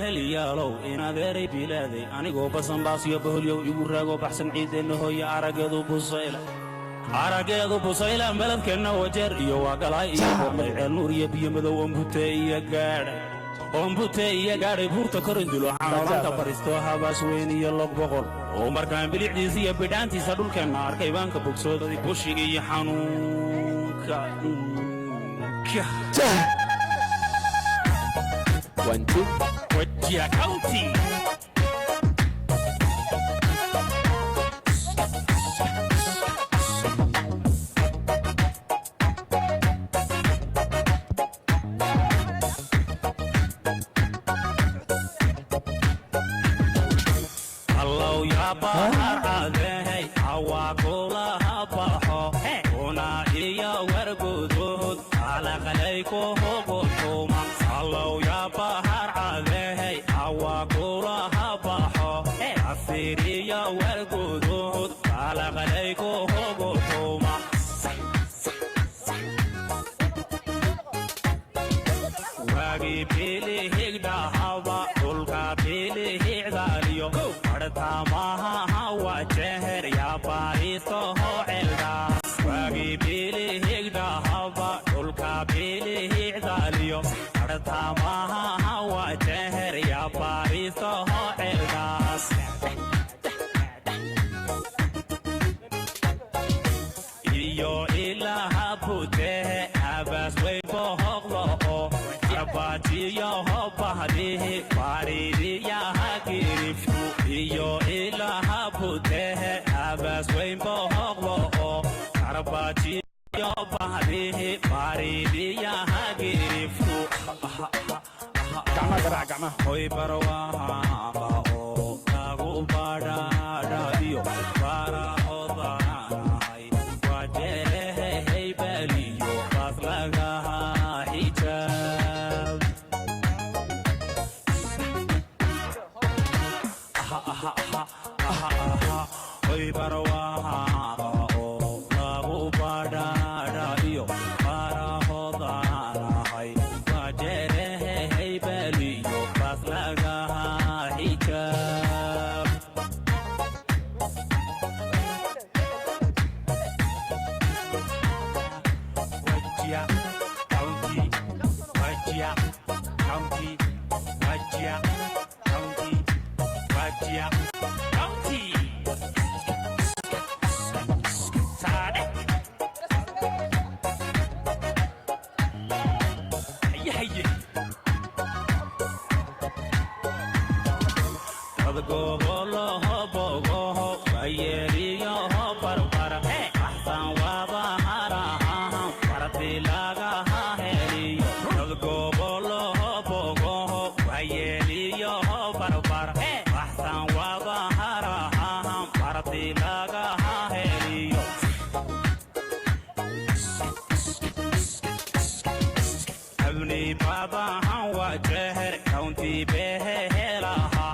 heliyaalow inadeeray biilaaday anigoo basanbaasiyo boholyow igu raago baxsan ciideenna hooya arageedu busayla meladkeenna wajeer iyo waagalaay iyo boqay ceel nuur iyo biyo madow ombute iyo gaadhay buurta korindulo xaanoolaanka baristo habaas weyn iyo log boqol oo markaan bilicdiisa iyo bidhaantiisa dhulkeenna arkay baanka bogsooday bushiga iyo xanuunka Wajia County. Hello ya bahar adeh awakula habaho una iya wargudud ala qalayko hogotuma Hello ya bahar adeh awakula habaho asiriya wargudud ala qalayko hogotuma wagi pili higda hawa dulka pili higdaliyo Tamaha hawa jeher ya paristo ho elda wagi pili higda hawa dulka pili higdaliyo Tamaha hawa jeher ya paristo ho elda iyo ilaha pute abas way bohlo Abatiyo ho bahdihi paririya hakiriftu iyo ilaha putehe abas weyn bohlo Abatiyo bahdihi paririya hakiriftu Gama hoy barwaha o lagu badada iyo para odanai wajere hey baliyo baslaga hijab hoy barwaha o lagu badada iyo para odanai wajere hey baliyo baslaga hijab Wajia County Wajia County Wajia County Wajia County Sade Hey Go bolo ho bogo ho bayeriyo ho parpara ahsan wa bahara paratilaga ha heliyo go bolo ho bogo ho bayeriyo ho parpara ahsan wa bahara paratilaga ha heliyo abni baba wa jeher county behelaha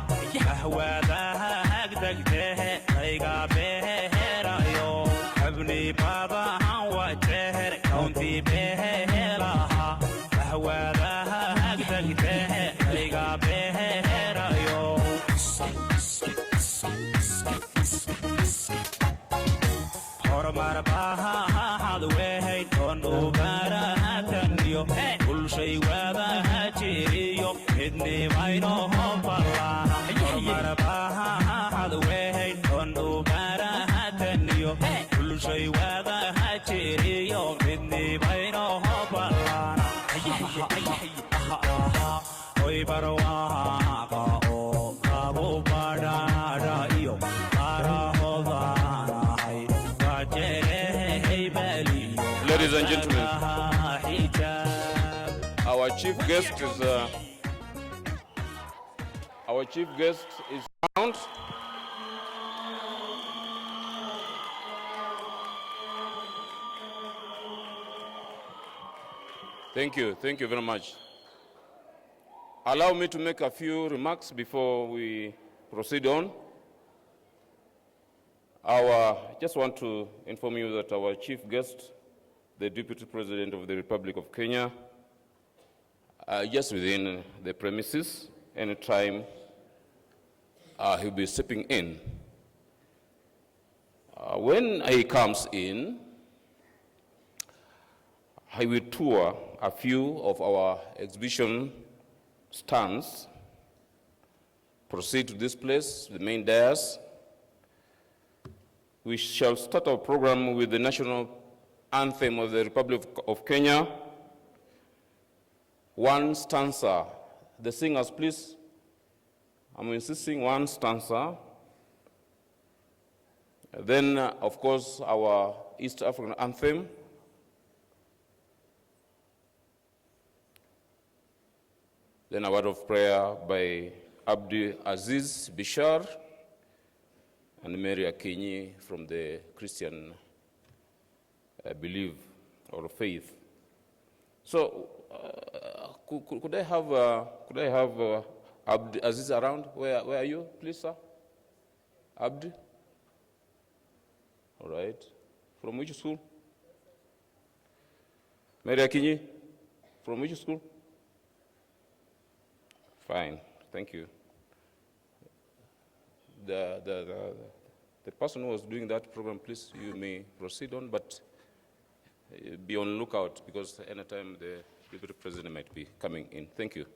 ahwadaha hagdagdehe ayga beherayo abni baba wa jeher county behelaha ahwadaha hagdagdehe ayga beherayo hormar baha hadwehay ton ubarahatan bulshay wada hajiriyo idni mayno hobalana hormar baha hadwehay ton ubarahatan bulshay wada hajiriyo idni mayno hobalana hoy barwaha o abu badara iyo parahodana Ladies and gentlemen, our chief guest is found. Thank you very much. Allow me to make a few remarks before we proceed on. Just want to inform you that our chief guest, the Deputy President of the Republic of Kenya, just within the premises. Anytime he'll be stepping in. When he comes in, he will tour a few of our exhibition stands, proceed to this place, the main dais. We shall start our program with the national anthem of the Republic of Kenya. One stanza. The singers, please. I'm insisting one stanza. Then, of course, our East African anthem. Then a word of prayer by Abdi Aziz Bishar and Mary Akinyi from the Christian belief or faith. So, could I have Abdi Aziz around? Where are you, please, sir? Abdi? All right. From which school? Mary Akinyi? From which school? Fine, thank you. The person who was doing that program, please, you may proceed on, but be on lookout because anytime the Deputy President might be coming in. Thank you.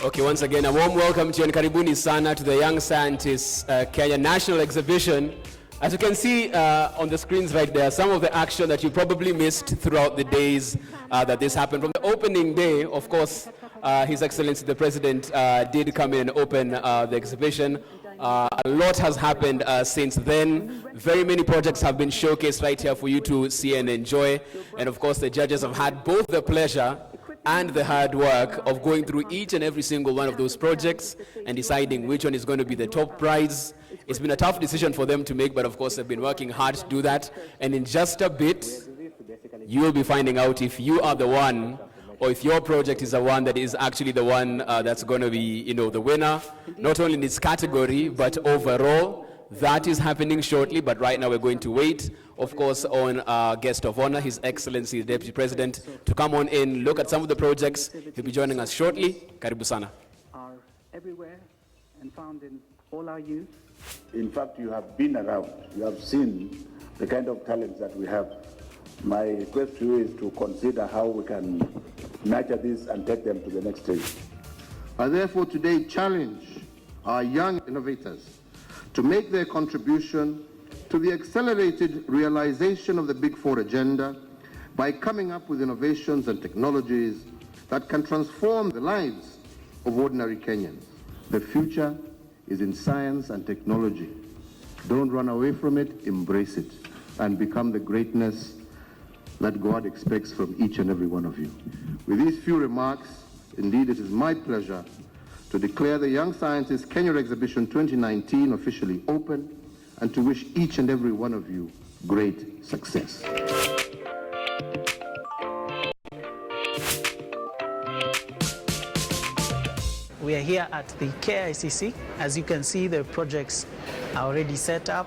Okay, once again, a warm welcome to you and karibuni sana to the Young Scientists Kenya National Exhibition. As you can see on the screens right there, some of the action that you probably missed throughout the days that this happened. From the opening day, of course, His Excellency the President did come in and open the exhibition. A lot has happened since then. Very many projects have been showcased right here for you to see and enjoy. And of course, the judges have had both the pleasure and the hard work of going through each and every single one of those projects and deciding which one is going to be the top prize. It's been a tough decision for them to make, but of course they've been working hard to do that. And in just a bit, you will be finding out if you are the one or if your project is the one that is actually the one that's going to be, the winner, not only in its category, but overall. That is happening shortly, but right now we're going to wait, of course, on our guest of honor, His Excellency the Deputy President, to come on in, look at some of the projects. He'll be joining us shortly. Karibu sana. Are everywhere and found in all our youth. In fact, you have been around. You have seen the kind of talents that we have. My request to you is to consider how we can nurture this and take them to the next stage. I therefore today challenge our young innovators to make their contribution to the accelerated realization of the Big Four agenda by coming up with innovations and technologies that can transform the lives of ordinary Kenyans. The future is in science and technology. Don't run away from it, embrace it, and become the greatness that God expects from each and every one of you. With these few remarks, indeed it is my pleasure to declare the Young Scientists Kenya Exhibition 2019 officially open and to wish each and every one of you great success. We are here at the KICC. As you can see, the projects are already set up.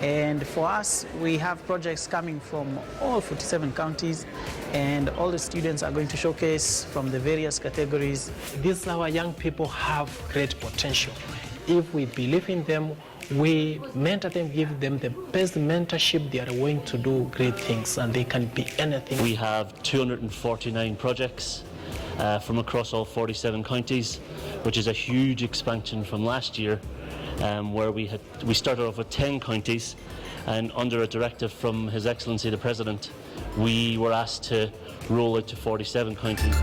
And for us, we have projects coming from all 47 counties, and all the students are going to showcase from the various categories. These our young people have great potential. If we believe in them, we mentor them, give them the best mentorship, they are going to do great things, and they can be anything. We have 249 projects from across all 47 counties, which is a huge expansion from last year, where we started off with 10 counties, and under a directive from His Excellency the President, we were asked to roll out to 47 counties.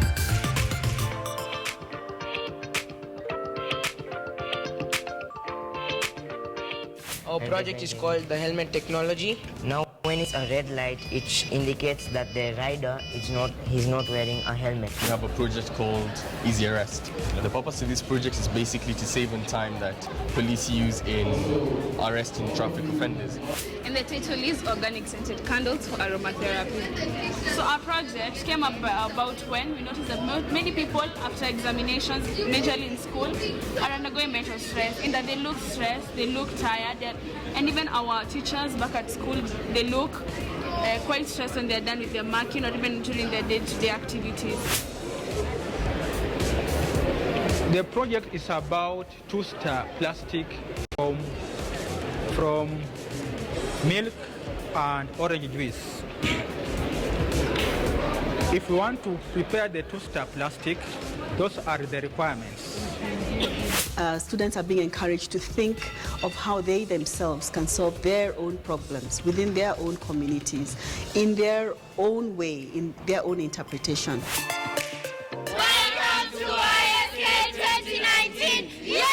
Our project is called the helmet technology. Now when when it's a red light, it indicates that the rider he's not wearing a helmet. We have a project called Easy Arrest. The purpose of this project is basically to save on time that police use in arresting traffic offenders. And the title is Organic Scented Candles for Aromatherapy. So our project came up about when we noticed that many people after examinations, majorly in school, are undergoing mental stress, in that they look stressed, they look tired, and even our teachers back at school, they look quite stressed when they're done with their marking or even during their day-to-day activities. The project is about two-star plastic from milk and orange juice. If we want to prepare the two-star plastic, those are the requirements. Students are being encouraged to think of how they themselves can solve their own problems within their own communities, in their own way, in their own interpretation. Welcome to YSK 2019! Yeah!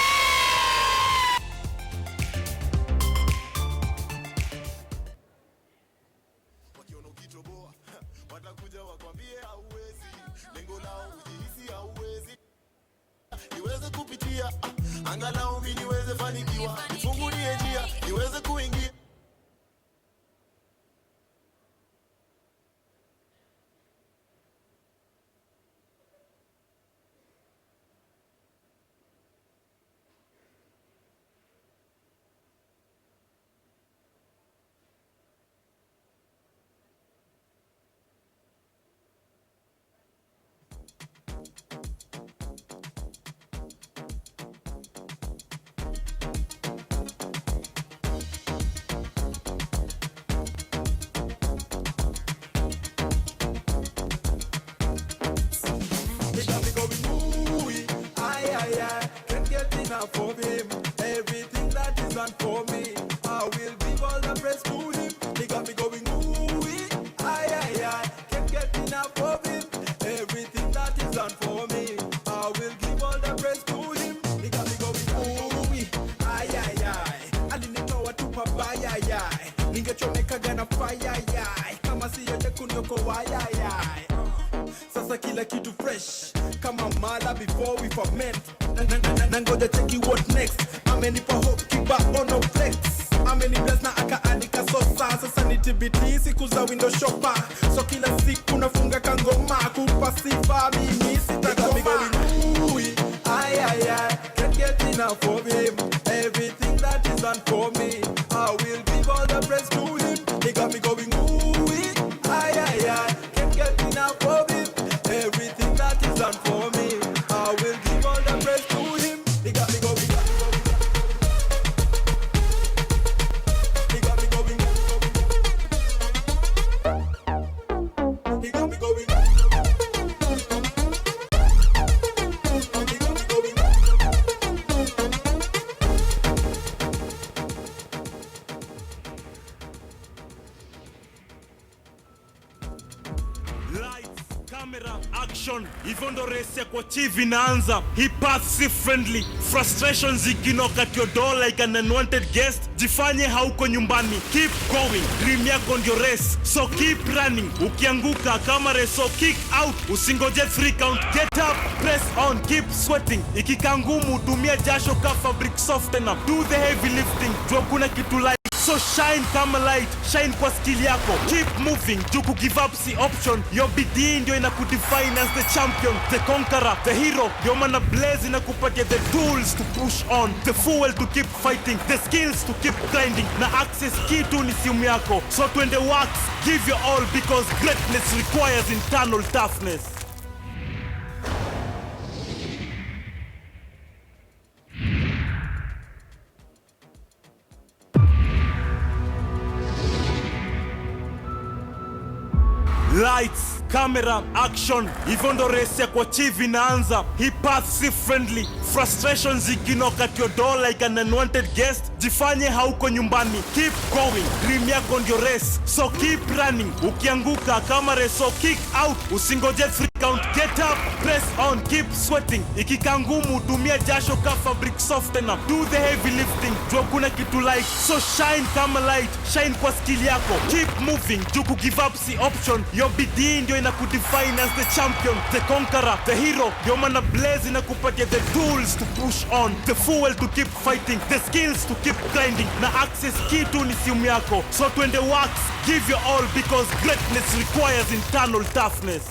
Angalau mimi niweze fanikiwa, nifungulie njia, niweze kuingia. For him, everything that is done for me, I will give all the praise to him. He got me going ooh, I can't get enough of him. Everything that is done for me, I will give all the praise to him. He got me going ooh, I alinitoa tu pabaya, ningechomeka gana fire, kama siyo jekundu yoko waya. Sasa kila kitu fresh, kama mala before we ferment. Nangoja cheki what next. Amenipa hope kiba ono flex. Amenibless na akaandika sosa. Sasa ni TBT siku za window shopper. So kila siku nafunga kangoma. Kupa sifa mimi sitakoma. I can't get enough of him. Everything that is done for me, I will give all the praise to him. He got me going ooh, I can't get enough of him. Everything that is done for me, I will give all the praise to him. He got me going. He got me going. He got me going. Camera, action, hivyo ndo race ya kuachieve inaanza. Hii path si friendly, frustrations zikinoka at your door like an unwanted guest. Jifanye hauko nyumbani, keep going, dream yako ndio race, so keep running. Ukianguka kama race, so kick out, usingoje 3 count, get up, press on, keep sweating. Ikika ngumu tumia jasho ka fabric softener, do the heavy lifting, jua kuna kitu like. So shine kama light, shine kwa skill yako. Keep moving, juku give up si option. Your bidii ndio inakudefine as the champion, the conqueror, the hero. Ndio maana blaze inakupatia the tools to push on, the fuel to keep fighting, the skills to keep grinding. Na access key tu ni simu yako. So twende works, give your all because greatness requires internal toughness. Lights, camera, action. Hivyo ndo race ya kuachieve inaanza. Hii path si friendly. Frustrations zikinock at your door like an unwanted guest. Jifanye hauko nyumbani. Keep going. Dream yako ndio race. So keep running. Ukianguka kama race, so kick out. Usingoje free count. Get up, press on, keep sweating. Ikika ngumu, tumia jasho ka fabric softener. Do the heavy lifting. Jua kuna kitu like. So shine kama light. Shine kwa skill yako. Keep moving. Juku give up si option. Your bidii ndio inakudefine as the champion, the conqueror, the hero. Ndio maana blaze inakupatia the tools to push on, the fuel to keep fighting, the skills to keep grinding. Na access kitu ni simu yako. So twende works, give your all because greatness requires internal toughness.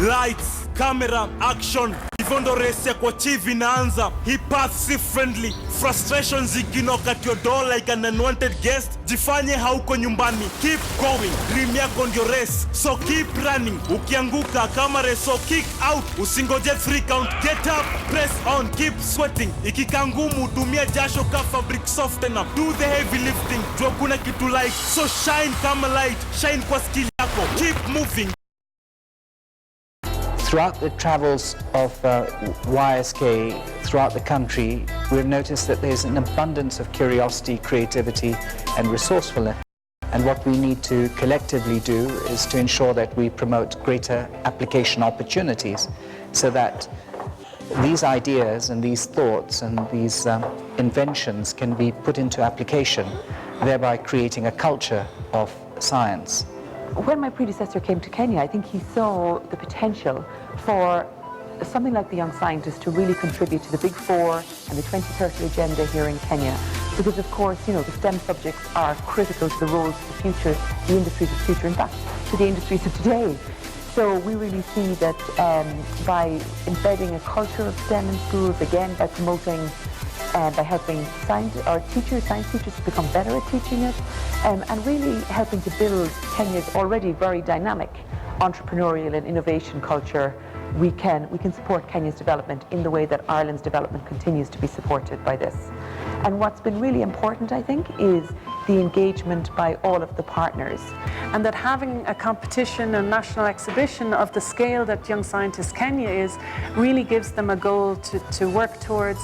Lights, camera, action. Hivyo ndo race ya kuachieve inaanza. Hii path si friendly. Frustrations zikinock at your door like an unwanted guest. Jifanye hauko nyumbani. Keep going. Dream yako ndio race. So keep running. Ukianguka kama race, so kick out. Usingoje free count. Get up, press on, keep sweating. Ikika ngumu, tumia jasho ka fabric softener. Do the heavy lifting. Jua kuna kitu like. So shine kama light. Shine kwa skill yako. Keep moving. Throughout the travels of YSK throughout the country, we've noticed that there's an abundance of curiosity, creativity, and resourcefulness. And what we need to collectively do is to ensure that we promote greater application opportunities so that these ideas and these thoughts and these inventions can be put into application, thereby creating a culture of science. When my predecessor came to Kenya, I think he saw the potential for something like the Young Scientist to really contribute to the Big Four and the 2030 agenda here in Kenya. Because of course, you know, the STEM subjects are critical to the roles of the future, the industries of the future, in fact, to the industries of today. So we really see that by embedding a culture of STEM in schools, again, by promoting by helping science teachers to become better at teaching it, and really helping to build Kenya's already very dynamic entrepreneurial and innovation culture, we can support Kenya's development in the way that Ireland's development continues to be supported by this. And what's been really important, I think, is the engagement by all of the partners. And that having a competition and national exhibition of the scale that Young Scientist Kenya is really gives them a goal to work towards,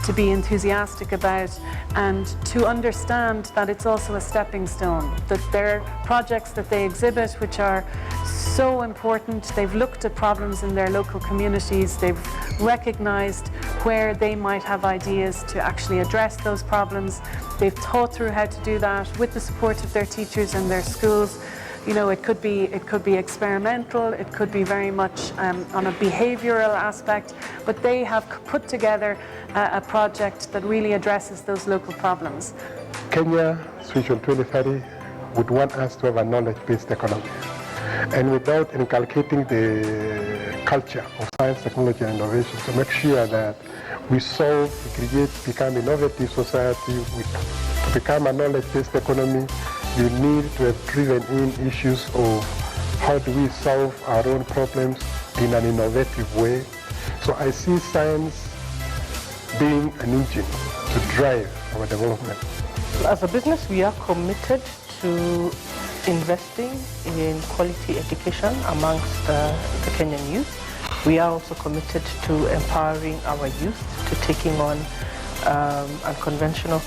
to be enthusiastic about, and to understand that it's also a stepping stone, that their projects that they exhibit, which are so important, they've looked at problems in their local communities, they've recognized where they might have ideas to actually address those problems, they've taught through how to do that with the support of their teachers and their schools. You know, it could be experimental, it could be very much on a behavioral aspect, but they have put together a project that really addresses those local problems. Kenya Vision 2030 would want us to have a knowledge-based economy. And without inculcating the culture of science, technology, and innovation to make sure that we solve, we create, become innovative society, to become a knowledge-based economy, you need to have driven in issues of how do we solve our own problems in an innovative way. So I see science being an engine to drive our development. As a business, we are committed to investing in quality education amongst the Kenyan youth. We are also committed to empowering our youth to taking on unconventional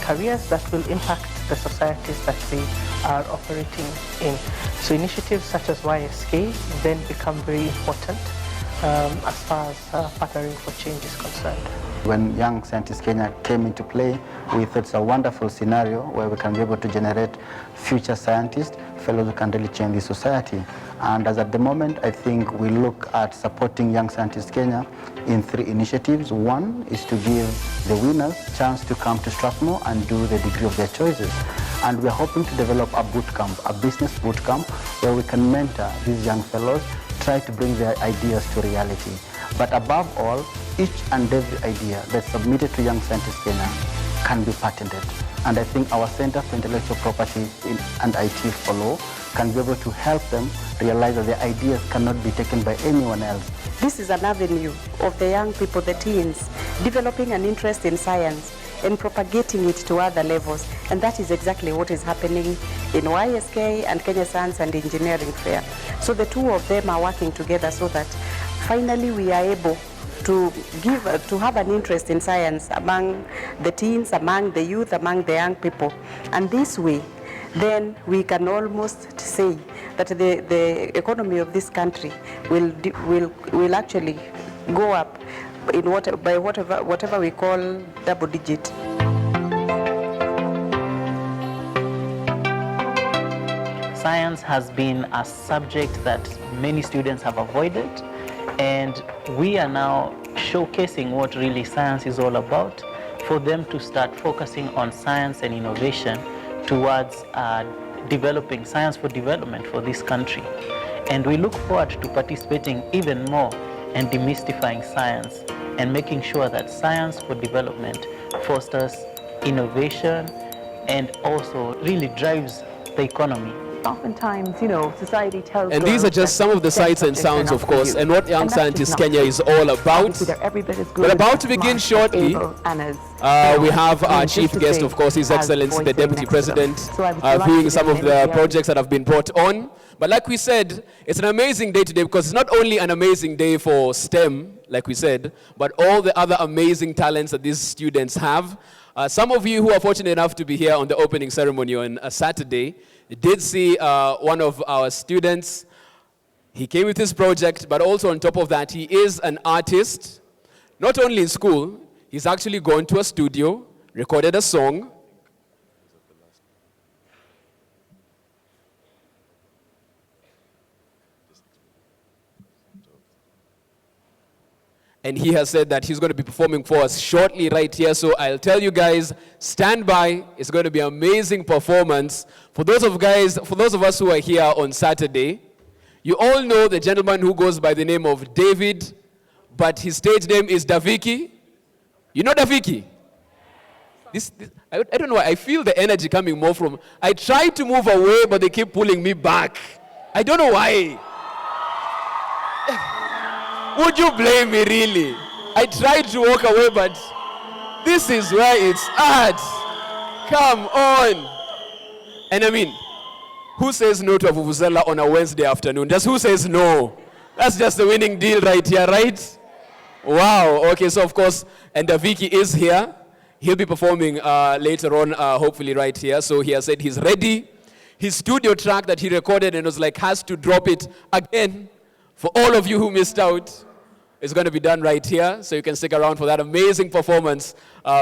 careers that will impact the societies that they are operating in. So initiatives such as YSK then become very important as far as partnering for change is concerned. When Young Scientist Kenya came into play, we thought it's a wonderful scenario where we can be able to generate future scientists, fellows who can really change the society. And as at the moment, I think we look at supporting Young Scientist Kenya in 3 initiatives. One is to give the winners a chance to come to Strathmore and do the degree of their choices. And we're hoping to develop a boot camp, a business boot camp, where we can mentor these young fellows, try to bring their ideas to reality. But above all, each and every idea that's submitted to Young Scientist Kenya can be patented. And I think our Center for Intellectual Property and IT for Law can be able to help them realize that their ideas cannot be taken by anyone else. This is an avenue of the young people, the teens, developing an interest in science and propagating it to other levels. And that is exactly what is happening in YSK and Kenya Science and Engineering Fair. So the two of them are working together so that finally we are able to have an interest in science among the teens, among the youth, among the young people. And this way, then we can almost say that the economy of this country will actually go up in whatever we call double digit. Science has been a subject that many students have avoided, and we are now showcasing what really science is all about for them to start focusing on science and innovation towards developing science for development for this country. And we look forward to participating even more and demystifying science and making sure that science for development fosters innovation and also really drives the economy. Oftentimes, society tells And these are just some of the sights and sounds, of course, and what Young Scientists Kenya is all about. We're about to begin shortly. We have our chief guest, of course, His Excellency, the Deputy President, viewing some of the projects that have been brought on. But like we said, it's an amazing day today because it's not only an amazing day for STEM, like we said, but all the other amazing talents that these students have. Some of you who are fortunate enough to be here on the opening ceremony on a Saturday did see one of our students. He came with his project, but also on top of that, he is an artist. Not only in school, he's actually gone to a studio, recorded a song. And he has said that he's going to be performing for us shortly right here. So I'll tell you guys, stand by. It's going to be an amazing performance. For those of us who are here on Saturday, you all know the gentleman who goes by the name of David, but his stage name is Daviki. You know Daviki? I don't know why. I feel the energy coming more from... I try to move away, but they keep pulling me back. I don't know why. Would you blame me, really? I tried to walk away, but this is where it's at. Come on. And I mean, who says no to a vuvuzela on a Wednesday afternoon? Just who says no? That's just the winning deal right here, right? Wow. Okay, so of course, and Daviki is here. He'll be performing later on, hopefully right here. So he has said he's ready. His studio track that he recorded and was like, has to drop it again. For all of you who missed out, it's going to be done right here, so you can stick around for that amazing performance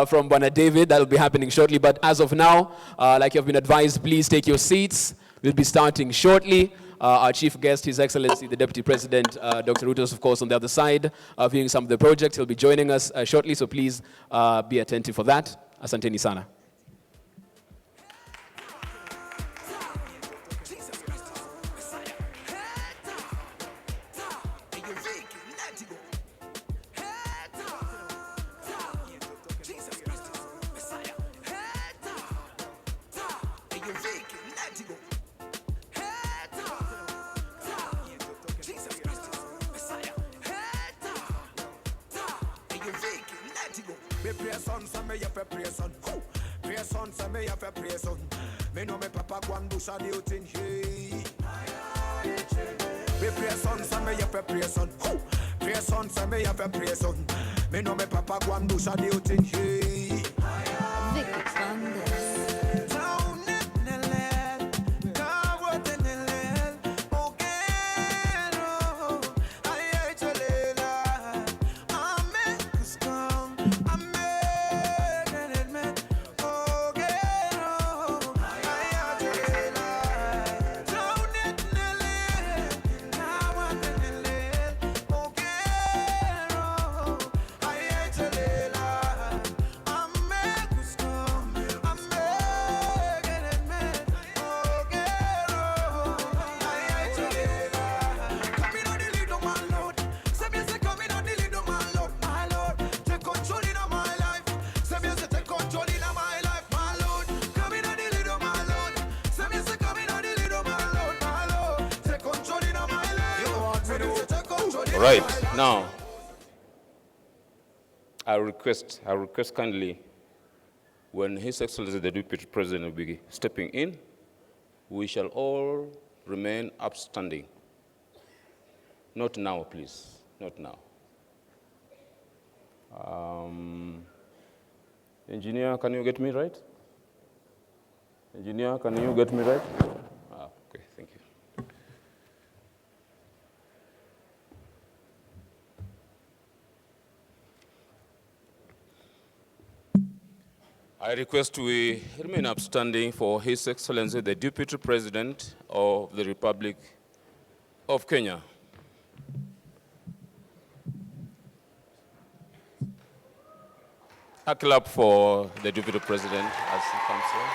from Bwana David. That'll be happening shortly, but as of now, like you've been advised, please take your seats. We'll be starting shortly. Our chief guest, His Excellency, the Deputy President, Dr. Rutos, of course, on the other side, viewing some of the projects. He'll be joining us shortly, so please be attentive for that. Asanteni sana. Right, now, I request kindly, when His Excellency the Deputy President will be stepping in, we shall all remain upstanding. Not now, please, not now. Engineer, can you get me right? Engineer, can you get me right? Okay, thank you. I request we remain upstanding for His Excellency the Deputy President of the Republic of Kenya. A clap for the Deputy President as he comes here.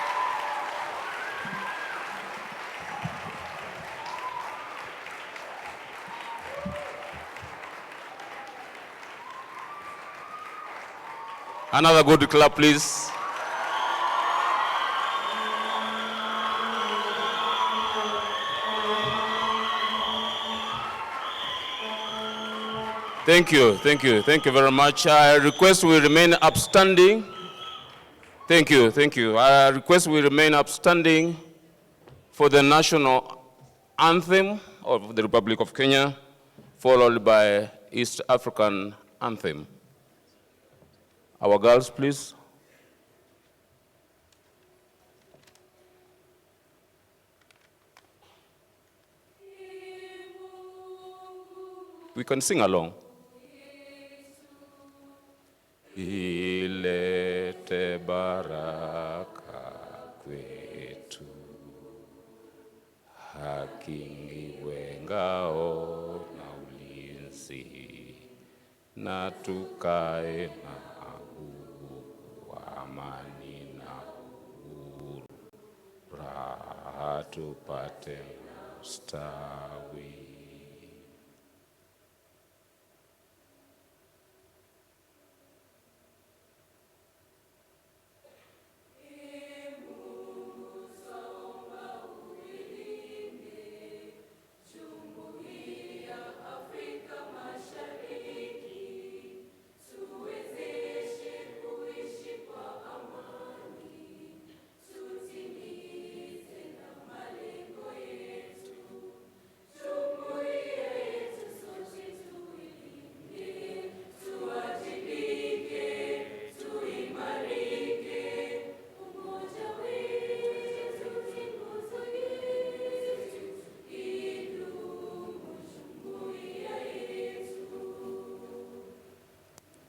Another good clap, please. Thank you very much. I request we remain upstanding. Thank you. I request we remain upstanding for the national anthem of the Republic of Kenya, followed by East African anthem. Our girls, please. We can sing along. Ilete baraka kwetu, hakingiwe ngao na ulinzi, na tukae na amani na uhuru, raha tupate ustawi.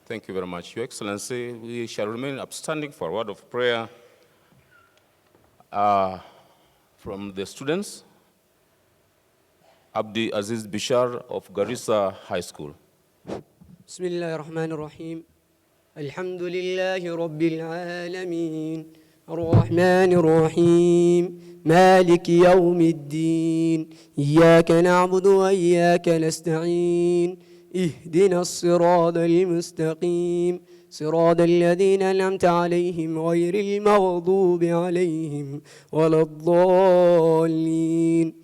Thank you very much, Your Excellency. We shall remain upstanding for a word of prayer from the students. Abdi Aziz Bishar of Garissa High School. Bismillah ar-Rahman ar-Rahim. Alhamdulillahi Rabbil Alameen. Ar-Rahman ar-Rahim. مالك يوم الدين إياك نعبد وإياك نستعين اهدنا الصراط المستقيم صراط الذين أنعمت عليهم غير المغضوب عليهم ولا الضالين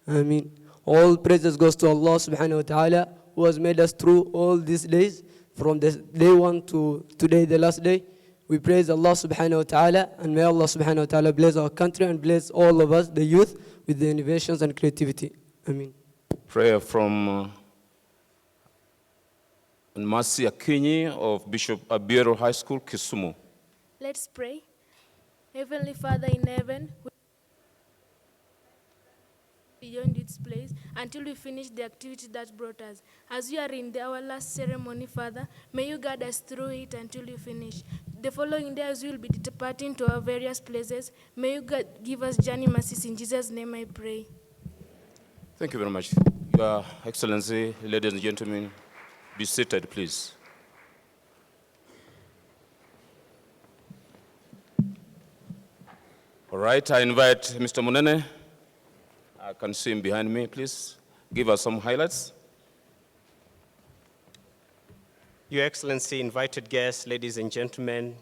Amen. All praises goes to Allah subhanahu wa ta'ala who has made us through all these days from the day 1 to today the last day. We praise Allah subhanahu wa ta'ala and may Allah subhanahu wa ta'ala bless our country and bless all of us, the youth, with the innovations and creativity. Amen. Prayer from Mercy Akinyi of Bishop Abiero High School, Kisumu. Let's pray. Heavenly Father in heaven, beyond its place until we finish the activity that brought us. As we are in our last ceremony, Father, may you guide us through it until you finish. The following days we will be departing to our various places. May you give us journey mercies. In Jesus' name I pray. Thank you very much. Your Excellency, ladies and gentlemen, be seated, please. All right, I invite Mr. Munene. I can see him behind me, please. Give us some highlights. Your Excellency, invited guests, ladies and gentlemen,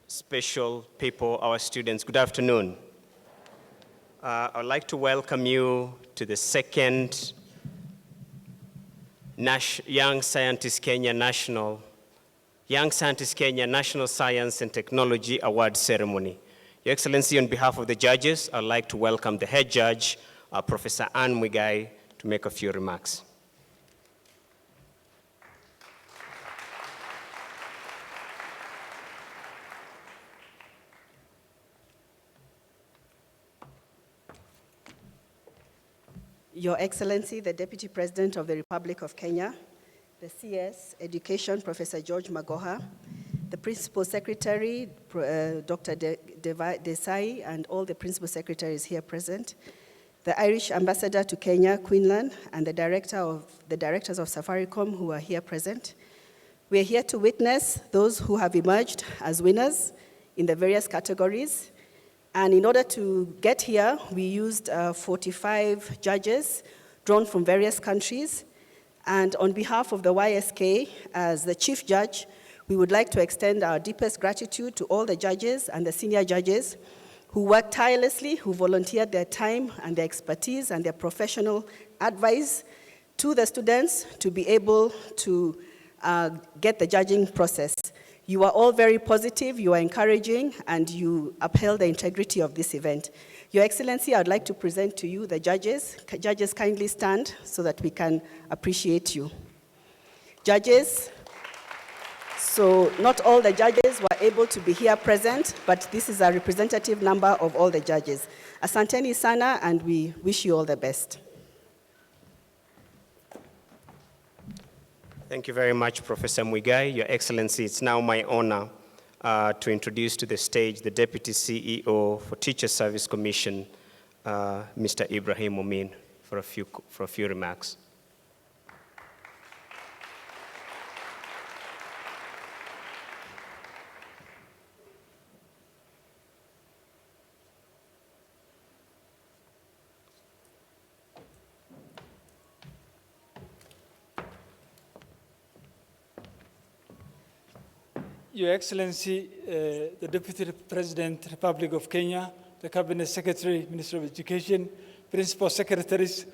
special people, our students, good afternoon. I'd like to welcome you to the second Young Scientist Kenya National Young Scientist Kenya National Science and Technology Awards Ceremony. Your Excellency, on behalf of the judges, I'd like to welcome the head judge, Professor Anne Mwigai, to make a few remarks. Your Excellency, the Deputy President of the Republic of Kenya, the CS Education, Professor George Magoha, the Principal Secretary, Dr. Desai, and all the Principal Secretaries here present, the Irish Ambassador to Kenya, Quinlan, and the directors of Safaricom who are here present. We are here to witness those who have emerged as winners in the various categories. And in order to get here, we used 45 judges drawn from various countries. And on behalf of the YSK, as the chief judge, we would like to extend our deepest gratitude to all the judges and the senior judges who worked tirelessly, who volunteered their time and their expertise and their professional advice to the students to be able to get the judging process. You are all very positive, you are encouraging, and you upheld the integrity of this event. Your Excellency, I would like to present to you the judges. Judges, kindly stand so that we can appreciate you. Judges, so not all the judges were able to be here present, but this is a representative number of all the judges. Asanteni sana, and we wish you all the best. Thank you very much, Professor Mwigai. Your Excellency, it's now my honor to introduce to the stage the Deputy CEO for Teacher Service Commission, Mr. Ibrahim Momin, for a few remarks. Your Excellency, the Deputy President, Republic of Kenya, the Cabinet Secretary, Minister of Education, Principal Secretaries,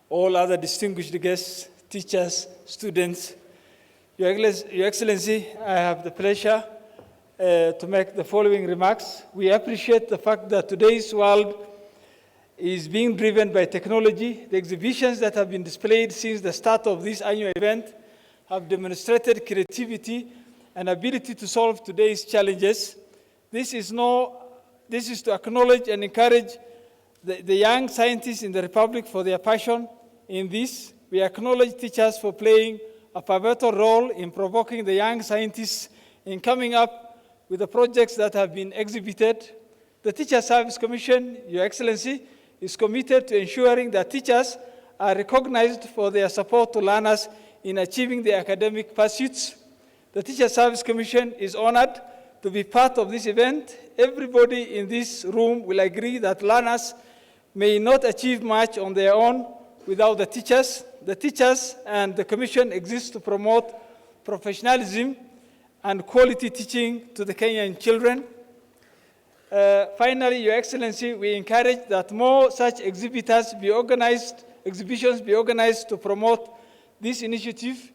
all other distinguished guests, teachers, students. Your Excellency, I have the pleasure to make the following remarks. We appreciate the fact that today's world is being driven by technology. The exhibitions that have been displayed since the start of this annual event have demonstrated creativity and ability to solve today's challenges. This is to acknowledge and encourage the young scientists in the Republic for their passion in this. We acknowledge teachers for playing a pivotal role in provoking the young scientists in coming up with the projects that have been exhibited. The Teacher Service Commission, Your Excellency, is committed to ensuring that teachers are recognized for their support to learners in achieving their academic pursuits. The Teacher Service Commission is honored to be part of this event. Everybody in this room will agree that learners may not achieve much on their own without the teachers. The teachers and the Commission exist to promote professionalism and quality teaching to the Kenyan children. Finally, Your Excellency, we encourage that more such exhibitions be organized to promote this initiative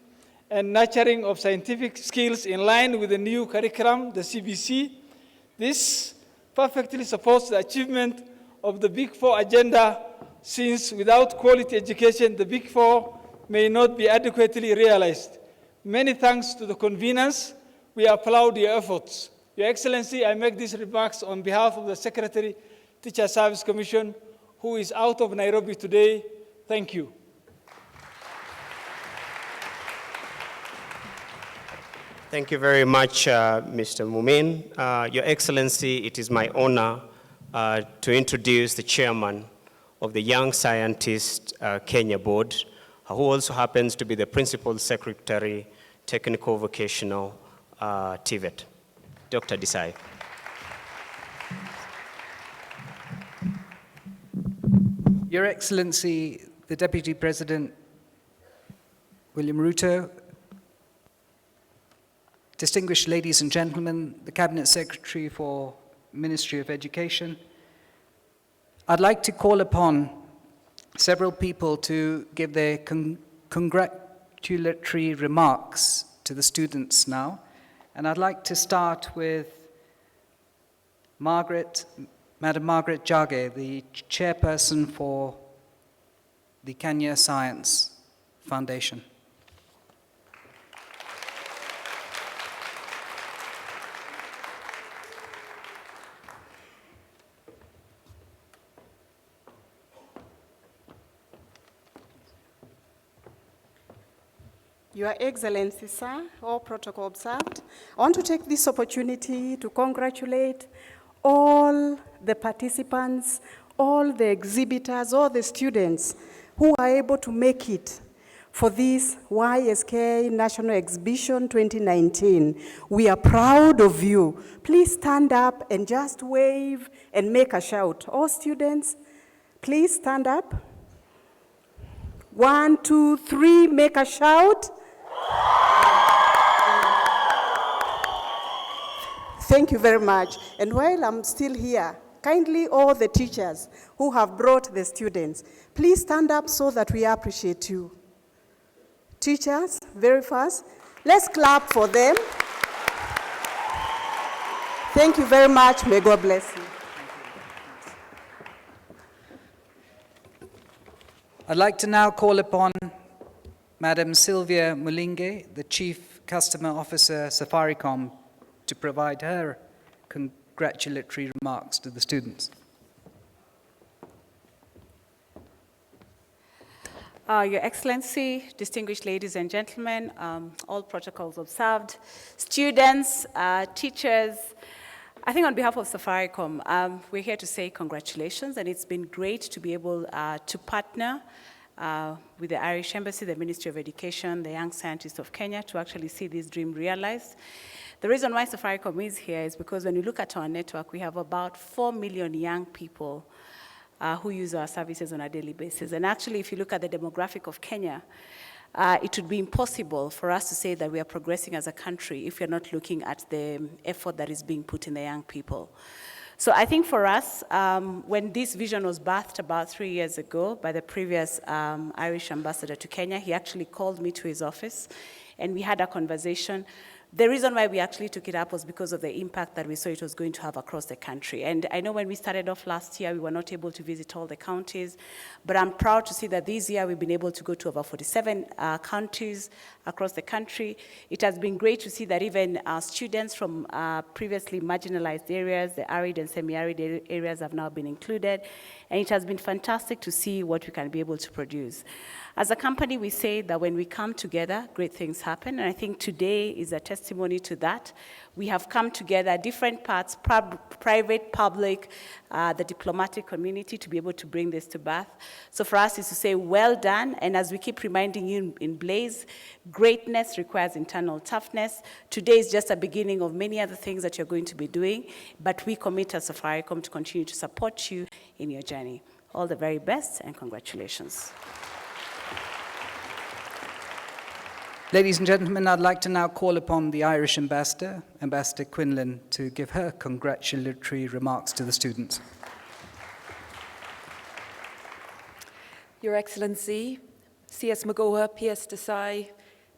and nurturing of scientific skills in line with the new curriculum, the CBC. This perfectly supports the achievement of the Big Four agenda, since without quality education, the Big Four may not be adequately realized. Many thanks to the conveners. We applaud your efforts. Your Excellency, I make these remarks on behalf of the Secretary, Teacher Service Commission, who is out of Nairobi today. Thank you. Thank you very much, Mr. Mumin. Your Excellency, it is my honor to introduce the chairman of the Young Scientist Kenya Board, who also happens to be the Principal Secretary, Technical Vocational TVET, Dr. Desai. Your Excellency, the Deputy President, William Ruto, distinguished ladies and gentlemen, the Cabinet Secretary for Ministry of Education, I'd like to call upon several people to give their congratulatory remarks to the students now. And I'd like to start with Madam Margaret Jage, the chairperson for the Kenya Science Foundation. Your Excellency, sir, all protocol observed, I want to take this opportunity to congratulate all the participants, all the exhibitors, all the students who are able to make it for this YSK National Exhibition 2019. We are proud of you. Please stand up and just wave and make a shout. All students, please stand up. 1, 2, 3, make a shout. Thank you very much. And while I'm still here, kindly all the teachers who have brought the students, please stand up so that we appreciate you. Teachers, very fast. Let's clap for them. Thank you very much. May God bless you. I'd like to now call upon Madam Sylvia Mulinge, the Chief Customer Officer, Safaricom, to provide her congratulatory remarks to the students. Your Excellency, distinguished ladies and gentlemen, all protocols observed, students, teachers, I think on behalf of Safaricom, we're here to say congratulations, and it's been great to be able to partner with the Irish Embassy, the Ministry of Education, the Young Scientists of Kenya to actually see this dream realized. The reason why Safaricom is here is because when you look at our network, we have about 4 million young people who use our services on a daily basis. And actually, if you look at the demographic of Kenya, it would be impossible for us to say that we are progressing as a country if we're not looking at the effort that is being put in the young people. So I think for us, when this vision was birthed about 3 years ago by the previous Irish ambassador to Kenya, he actually called me to his office and we had a conversation. The reason why we actually took it up was because of the impact that we saw it was going to have across the country. And I know when we started off last year, we were not able to visit all the counties, but I'm proud to see that this year we've been able to go to over 47 counties across the country. It has been great to see that even students from previously marginalized areas, the arid and semi-arid areas have now been included. And it has been fantastic to see what we can be able to produce. As a company, we say that when we come together, great things happen. And I think today is a testimony to that. We have come together, different parts, private, public, the diplomatic community, to be able to bring this to birth. So for us is to say, well done. And as we keep reminding you in Blaze, greatness requires internal toughness. Today is just a beginning of many other things that you're going to be doing. But we commit as Safaricom to continue to support you in your journey. All the very best and congratulations. Ladies and gentlemen, I'd like to now call upon the Irish Ambassador, Ambassador Quinlan, to give her congratulatory remarks to the students. Your Excellency, C.S. Magoha, P.S. Desai,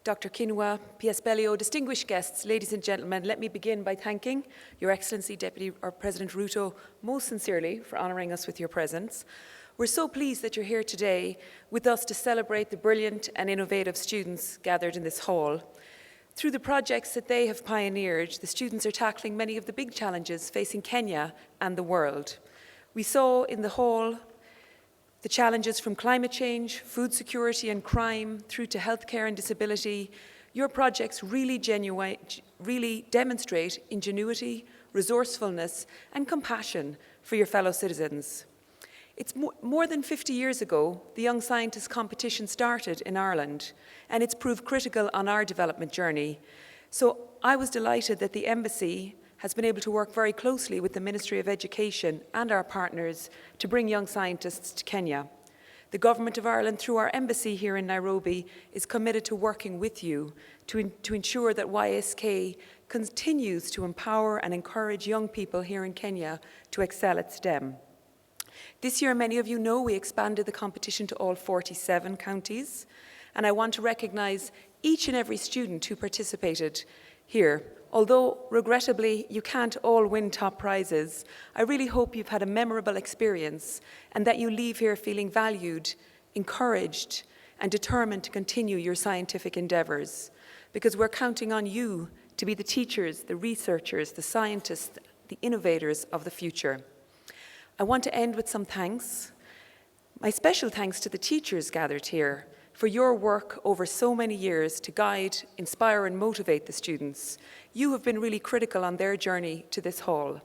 Dr. Kinua, P.S. Bellio, distinguished guests, ladies and gentlemen, let me begin by thanking Your Excellency Deputy or President Ruto most sincerely for honouring us with your presence. We're so pleased that you're here today with us to celebrate the brilliant and innovative students gathered in this hall. Through the projects that they have pioneered, the students are tackling many of the big challenges facing Kenya and the world. We saw in the hall the challenges from climate change, food security and crime, through to healthcare and disability. Your projects really demonstrate ingenuity, resourcefulness and compassion for your fellow citizens. It's more than 50 years ago, the Young Scientist competition started in Ireland, and it's proved critical on our development journey. So I was delighted that the Embassy has been able to work very closely with the Ministry of Education and our partners to bring young scientists to Kenya. The Government of Ireland, through our Embassy here in Nairobi, is committed to working with you to ensure that YSK continues to empower and encourage young people here in Kenya to excel at STEM. This year, many of you know, we expanded the competition to all 47 counties, and I want to recognise each and every student who participated. here. Although, regrettably, you can't all win top prizes, I really hope you've had a memorable experience and that you leave here feeling valued, encouraged, and determined to continue your scientific endeavours, because we're counting on you to be the teachers, the researchers, the scientists, the innovators of the future. I want to end with some thanks. My special thanks to the teachers gathered here for your work over so many years to guide, inspire, and motivate the students. You have been really critical on their journey to this hall.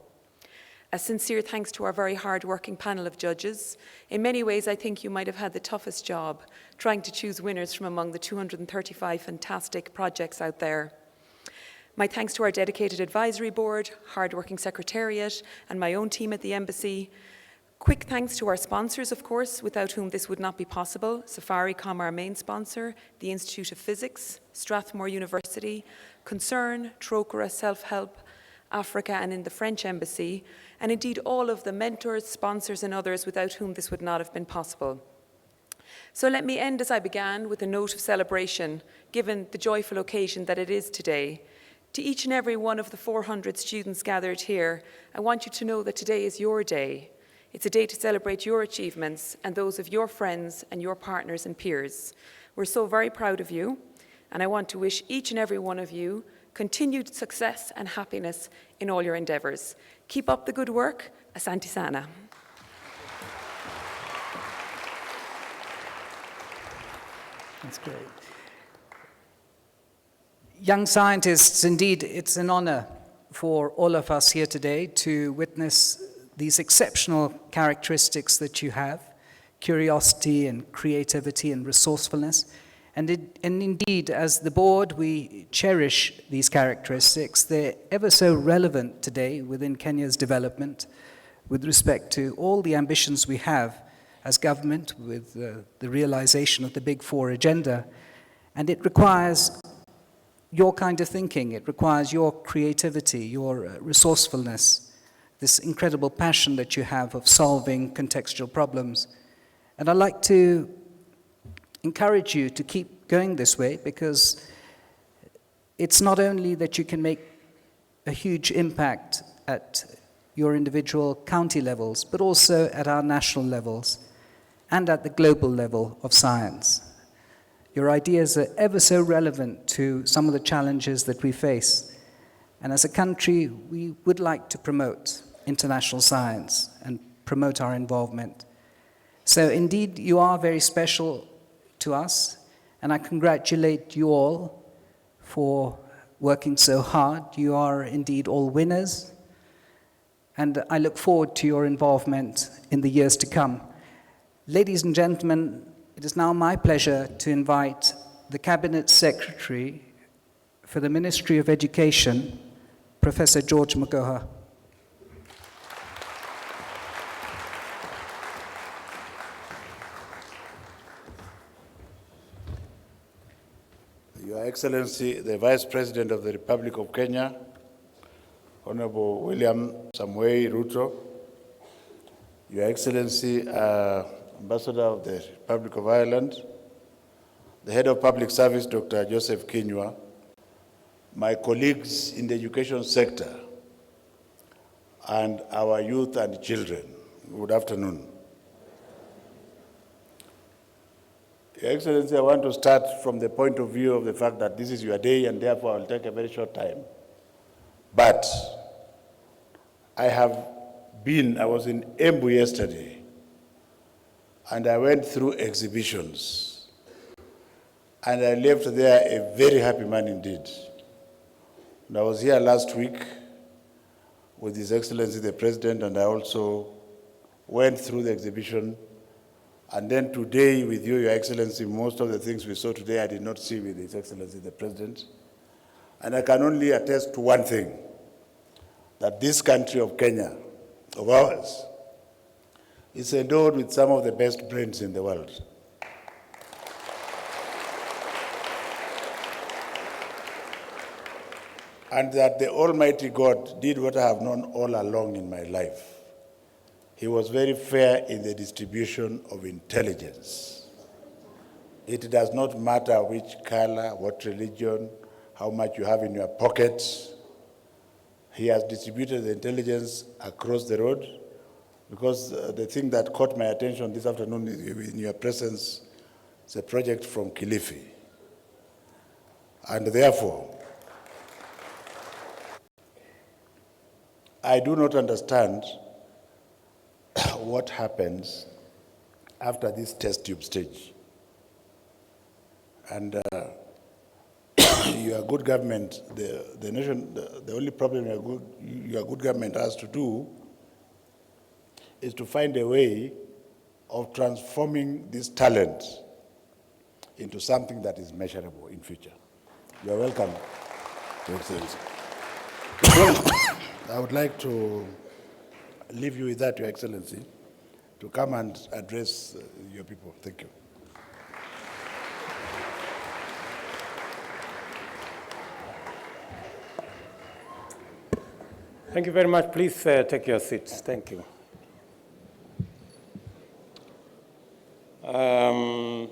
A sincere thanks to our very hard-working panel of judges. In many ways, I think you might have had the toughest job, trying to choose winners from among the 235 fantastic projects out there. My thanks to our dedicated advisory board, hard-working secretariat, and my own team at the embassy. Quick thanks to our sponsors, of course, without whom this would not be possible. Safaricom, our main sponsor, the Institute of Physics, Strathmore University, Concern, Trocra, Self-Help, Africa, and in the French Embassy, and indeed all of the mentors, sponsors, and others without whom this would not have been possible. So let me end as I began, with a note of celebration, given the joyful occasion that it is today. To each and every one of the 400 students gathered here, I want you to know that today is your day. It's a day to celebrate your achievements and those of your friends and your partners and peers. We're so very proud of you, and I want to wish each and every one of you continued success and happiness in all your endeavours. Keep up the good work. Asante sana. That's great. Young scientists, indeed, it's an honor for all of us here today to witness these exceptional characteristics that you have, curiosity and creativity and resourcefulness. And indeed, as the board, we cherish these characteristics. They're ever so relevant today within Kenya's development with respect to all the ambitions we have as government with the realization of the Big Four agenda. And it requires your kind of thinking. It requires your creativity, your resourcefulness, this incredible passion that you have of solving contextual problems. And I'd like to encourage you to keep going this way, because it's not only that you can make a huge impact at your individual county levels, but also at our national levels and at the global level of science. Your ideas are ever so relevant to some of the challenges that we face. And as a country, we would like to promote international science and promote our involvement. So indeed, you are very special to us, and I congratulate you all for working so hard. You are indeed all winners, and I look forward to your involvement in the years to come. Ladies and gentlemen, it is now my pleasure to invite the Cabinet Secretary for the Ministry of Education, Professor George Magoha. Your Excellency, the Vice President of the Republic of Kenya, Honorable William Samoei Ruto, Your Excellency, Ambassador of the Republic of Ireland, the Head of Public Service, Dr. Joseph Kinyua, my colleagues in the education sector, and our youth and children, good afternoon. Your Excellency, I want to start from the point of view of the fact that this is your day, and therefore I'll take a very short time. But I was in Embu yesterday, and I went through exhibitions, and I left there a very happy man indeed. And I was here last week with His Excellency the President, and I also went through the exhibition. And then today with you, Your Excellency, most of the things we saw today I did not see with His Excellency the President. And I can only attest to one thing, that this country of Kenya, of ours, is endowed with some of the best brains in the world. And that the Almighty God did what I have known all along in my life. He was very fair in the distribution of intelligence. It does not matter which color, what religion, how much you have in your pocket. He has distributed the intelligence across the road, because the thing that caught my attention this afternoon in your presence is a project from Kilifi. And therefore, I do not understand what happens after this test tube stage. And your good government, the nation, the only problem your good government has to do is to find a way of transforming this talent into something that is measurable in future. You are welcome, Your Excellency. I would like to leave you with that, Your Excellency, to come and address your people. Thank you. Thank you very much. Please take your seats. Thank you. The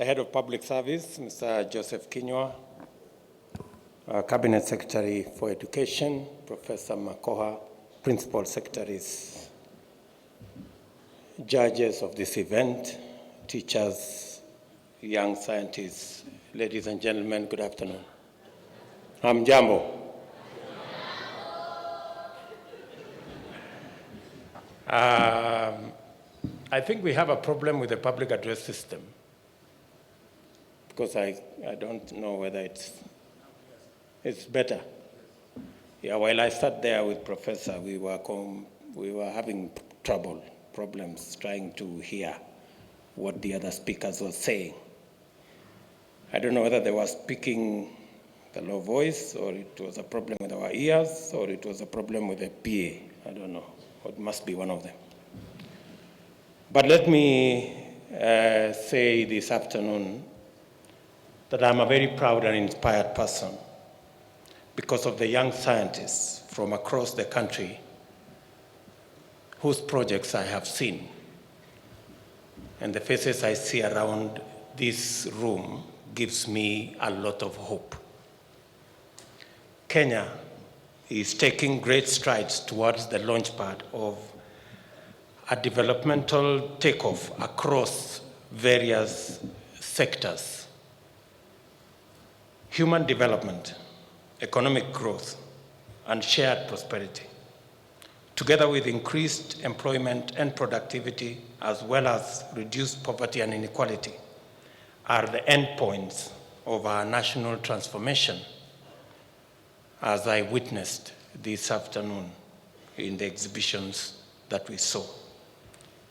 Head of Public Service, Mr. Joseph Kinyua, Cabinet Secretary for Education, Professor Makoha, Principal Secretaries, judges of this event, teachers, young scientists, ladies and gentlemen, good afternoon. I'm Jambo. I think we have a problem with the public address system, because I don't know whether it's better. Yeah, while I sat there with Professor, we were having problems trying to hear what the other speakers were saying. I don't know whether they were speaking the low voice, or it was a problem with our ears, or it was a problem with the PA. I don't know. It must be one of them. But let me say this afternoon that I'm a very proud and inspired person because of the young scientists from across the country whose projects I have seen. And the faces I see around this room gives me a lot of hope. Kenya is taking great strides towards the launchpad of a developmental takeoff across various sectors. Human development, economic growth, and shared prosperity, together with increased employment and productivity, as well as reduced poverty and inequality, are the endpoints of our national transformation, as I witnessed this afternoon in the exhibitions that we saw.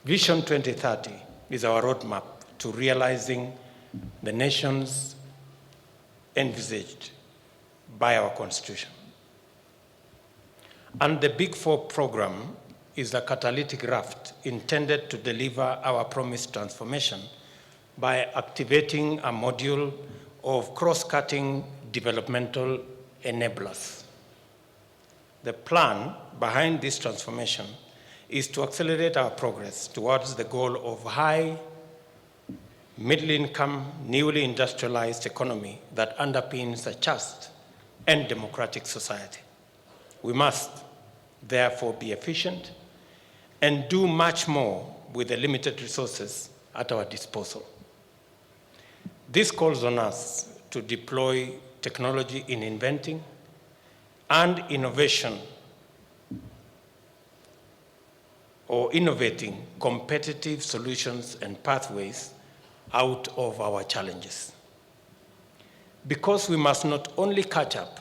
Vision 2030 is our roadmap to realizing the nations envisaged by our Constitution. And the Big Four program is a catalytic raft intended to deliver our promised transformation by activating a module of cross-cutting developmental enablers. The plan behind this transformation is to accelerate our progress towards the goal of high, middle-income, newly industrialized economy that underpins a just and democratic society. We must, therefore, be efficient and do much more with the limited resources at our disposal. This calls on us to deploy technology in inventing and innovation, or innovating competitive solutions and pathways out of our challenges. Because we must not only catch up,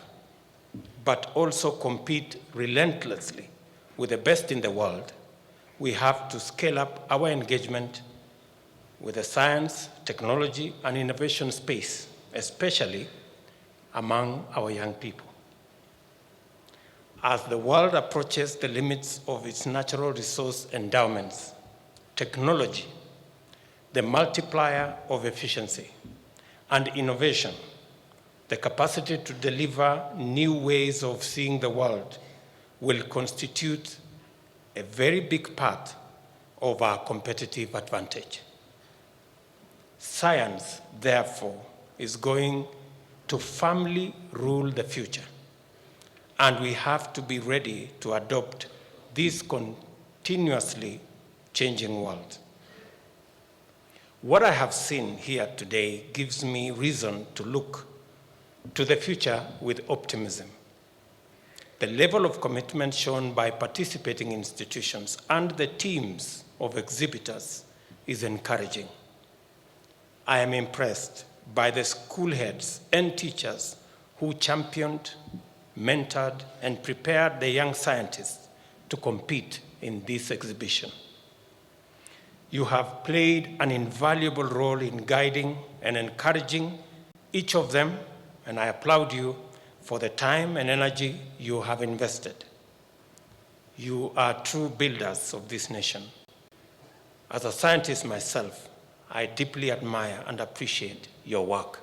but also compete relentlessly with the best in the world, we have to scale up our engagement with the science, technology, and innovation space, especially among our young people. As the world approaches the limits of its natural resource endowments, technology, the multiplier of efficiency, and innovation, the capacity to deliver new ways of seeing the world, will constitute a very big part of our competitive advantage. Science, therefore, is going to firmly rule the future. And we have to be ready to adopt this continuously changing world. What I have seen here today gives me reason to look to the future with optimism. The level of commitment shown by participating institutions and the teams of exhibitors is encouraging. I am impressed by the school heads and teachers who championed, mentored, and prepared the young scientists to compete in this exhibition. You have played an invaluable role in guiding and encouraging each of them, and I applaud you for the time and energy you have invested. You are true builders of this nation. As a scientist myself, I deeply admire and appreciate your work.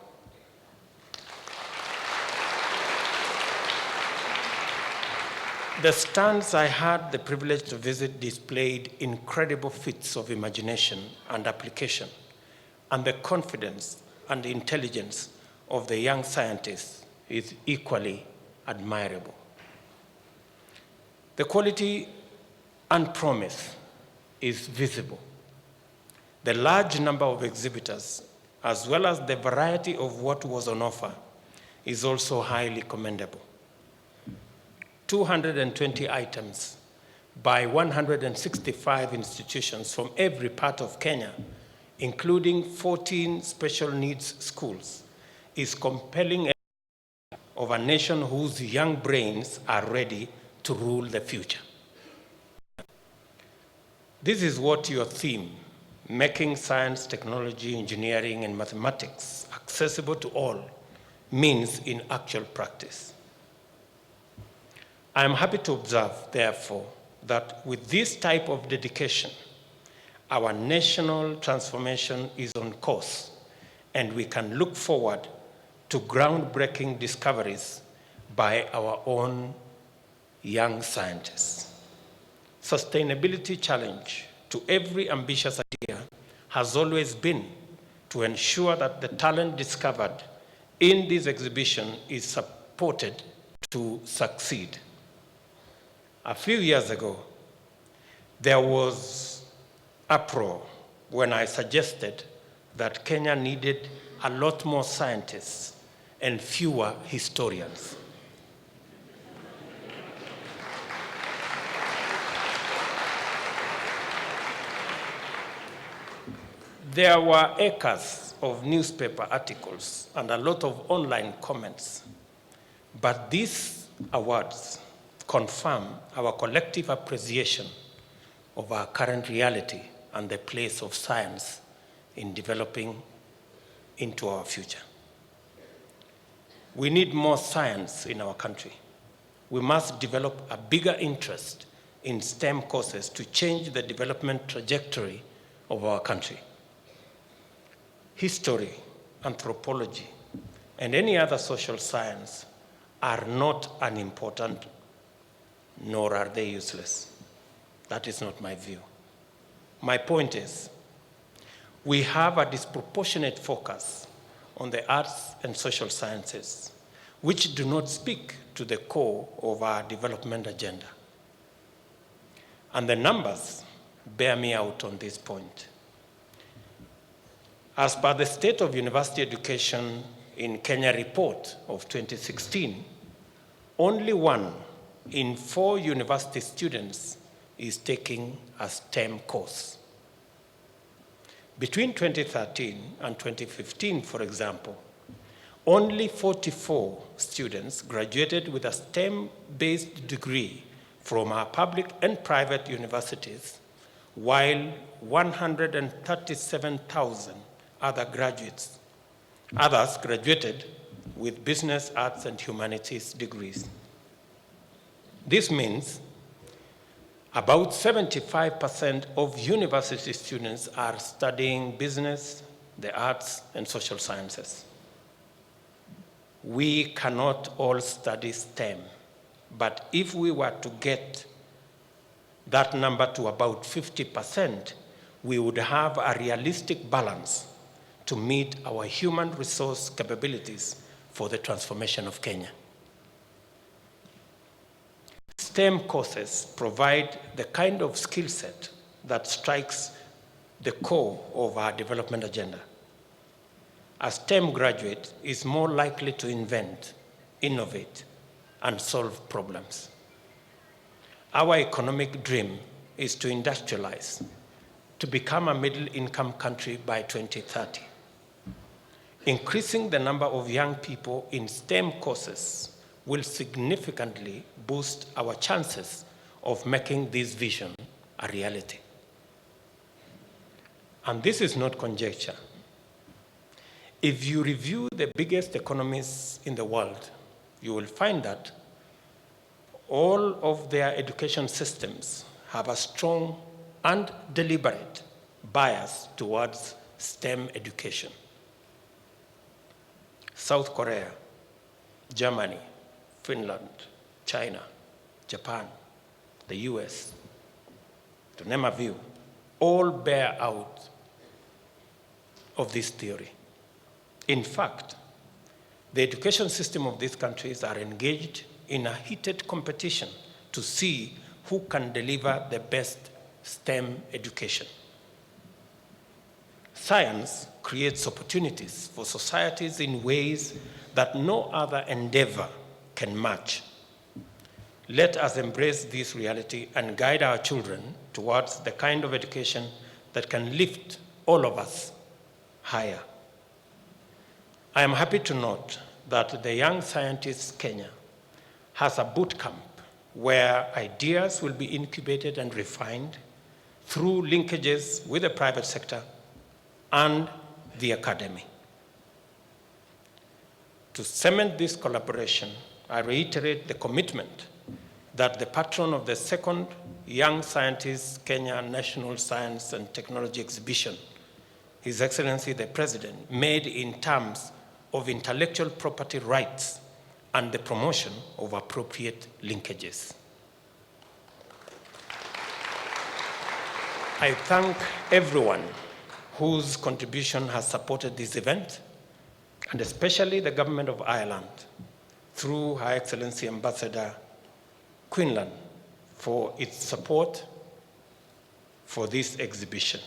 The stands I had the privilege to visit displayed incredible feats of imagination and application, and the confidence and intelligence of the young scientists is equally admirable. The quality and promise is visible. The large number of exhibitors, as well as the variety of what was on offer, is also highly commendable. 220 items by 165 institutions from every part of Kenya, including 14 special needs schools, is compelling of a nation whose young brains are ready to rule the future. This is what your theme, making science, technology, engineering, and mathematics accessible to all, means in actual practice. I am happy to observe, therefore, that with this type of dedication, our national transformation is on course, and we can look forward to groundbreaking discoveries by our own young scientists. Sustainability challenge to every ambitious idea has always been to ensure that the talent discovered in this exhibition is supported to succeed. A few years ago, there was uproar when I suggested that Kenya needed a lot more scientists and fewer historians. There were acres of newspaper articles and a lot of online comments, but these awards confirm our collective appreciation of our current reality and the place of science in developing into our future. We need more science in our country. We must develop a bigger interest in STEM courses to change the development trajectory of our country. History, anthropology, and any other social science are not unimportant, nor are they useless. That is not my view. My point is, we have a disproportionate focus on the arts and social sciences, which do not speak to the core of our development agenda. And the numbers bear me out on this point. As per the State of University Education in Kenya report of 2016, only 1 in 4 university students is taking a STEM course. Between 2013 and 2015, for example, only 44 students graduated with a STEM-based degree from our public and private universities, while 137,000 others graduated with business, arts, and humanities degrees. This means about 75% of university students are studying business, the arts, and social sciences. We cannot all study STEM, but if we were to get that number to about 50%, we would have a realistic balance to meet our human resource capabilities for the transformation of Kenya. STEM courses provide the kind of skill set that strikes the core of our development agenda. A STEM graduate is more likely to invent, innovate, and solve problems. Our economic dream is to industrialize, to become a middle-income country by 2030. Increasing the number of young people in STEM courses will significantly boost our chances of making this vision a reality. And this is not conjecture. If you review the biggest economies in the world, you will find that all of their education systems have a strong and deliberate bias towards STEM education. South Korea, Germany, Finland, China, Japan, the US, to name a few, all bear out of this theory. In fact, the education system of these countries are engaged in a heated competition to see who can deliver the best STEM education. Science creates opportunities for societies in ways that no other endeavor can match. Let us embrace this reality and guide our children towards the kind of education that can lift all of us higher. I am happy to note that the Young Scientists Kenya has a boot camp where ideas will be incubated and refined through linkages with the private sector and the academy. To cement this collaboration, I reiterate the commitment that the patron of the second Young Scientists Kenya National Science and Technology Exhibition, His Excellency the President, made in terms of intellectual property rights and the promotion of appropriate linkages. I thank everyone whose contribution has supported this event, and especially the Government of Ireland, through Her Excellency Ambassador Quinlan, for its support for this exhibition.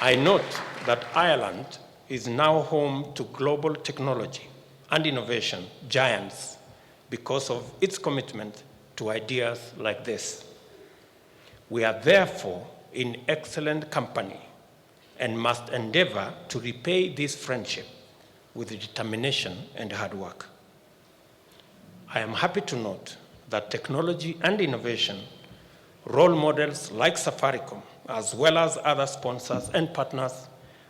I note that Ireland is now home to global technology and innovation giants because of its commitment to ideas like this. We are therefore in excellent company and must endeavor to repay this friendship with determination and hard work. I am happy to note that technology and innovation role models like Safaricom, as well as other sponsors and partners,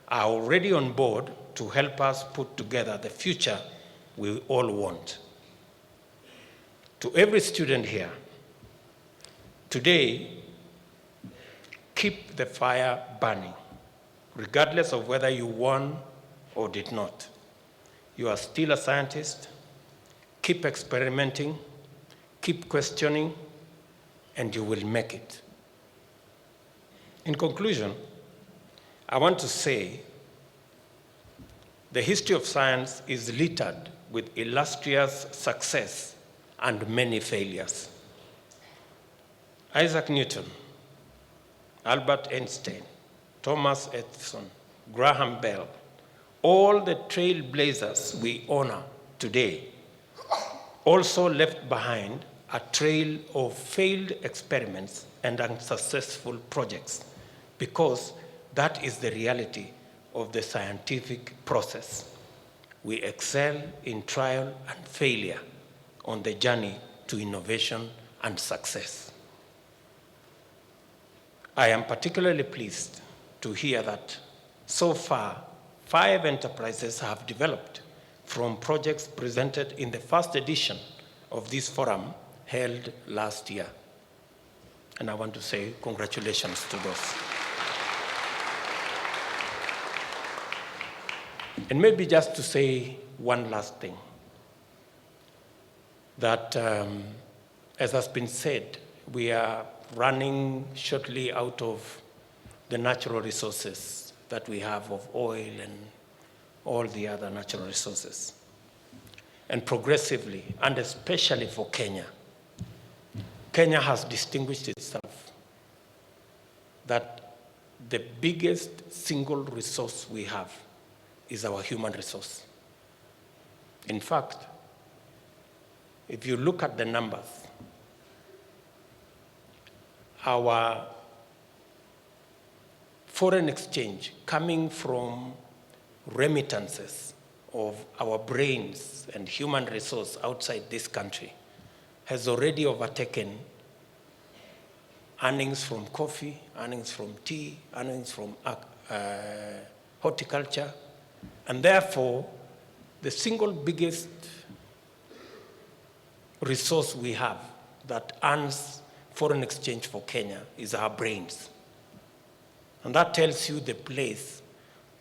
are already on board to help us put together the future we all want. To every student here, today, keep the fire burning, regardless of whether you won or did not. You are still a scientist. Keep experimenting, keep questioning, and you will make it. In conclusion, I want to say the history of science is littered with illustrious success and many failures. Isaac Newton, Albert Einstein, Thomas Edison, Graham Bell, all the trailblazers we honor today also left behind a trail of failed experiments and unsuccessful projects, because that is the reality of the scientific process. We excel in trial and failure on the journey to innovation and success. I am particularly pleased to hear that so far 5 enterprises have developed from projects presented in the first edition of this forum held last year. And I want to say congratulations to those. And maybe just to say one last thing, that as has been said, we are running shortly out of the natural resources that we have of oil and all the other natural resources. And progressively, and especially for Kenya, Kenya has distinguished itself that the biggest single resource we have is our human resource. In fact, if you look at the numbers, our foreign exchange coming from remittances of our brains and human resource outside this country has already overtaken earnings from coffee, earnings from tea, earnings from horticulture, and therefore the single biggest resource we have that earns foreign exchange for Kenya is our brains. And that tells you the place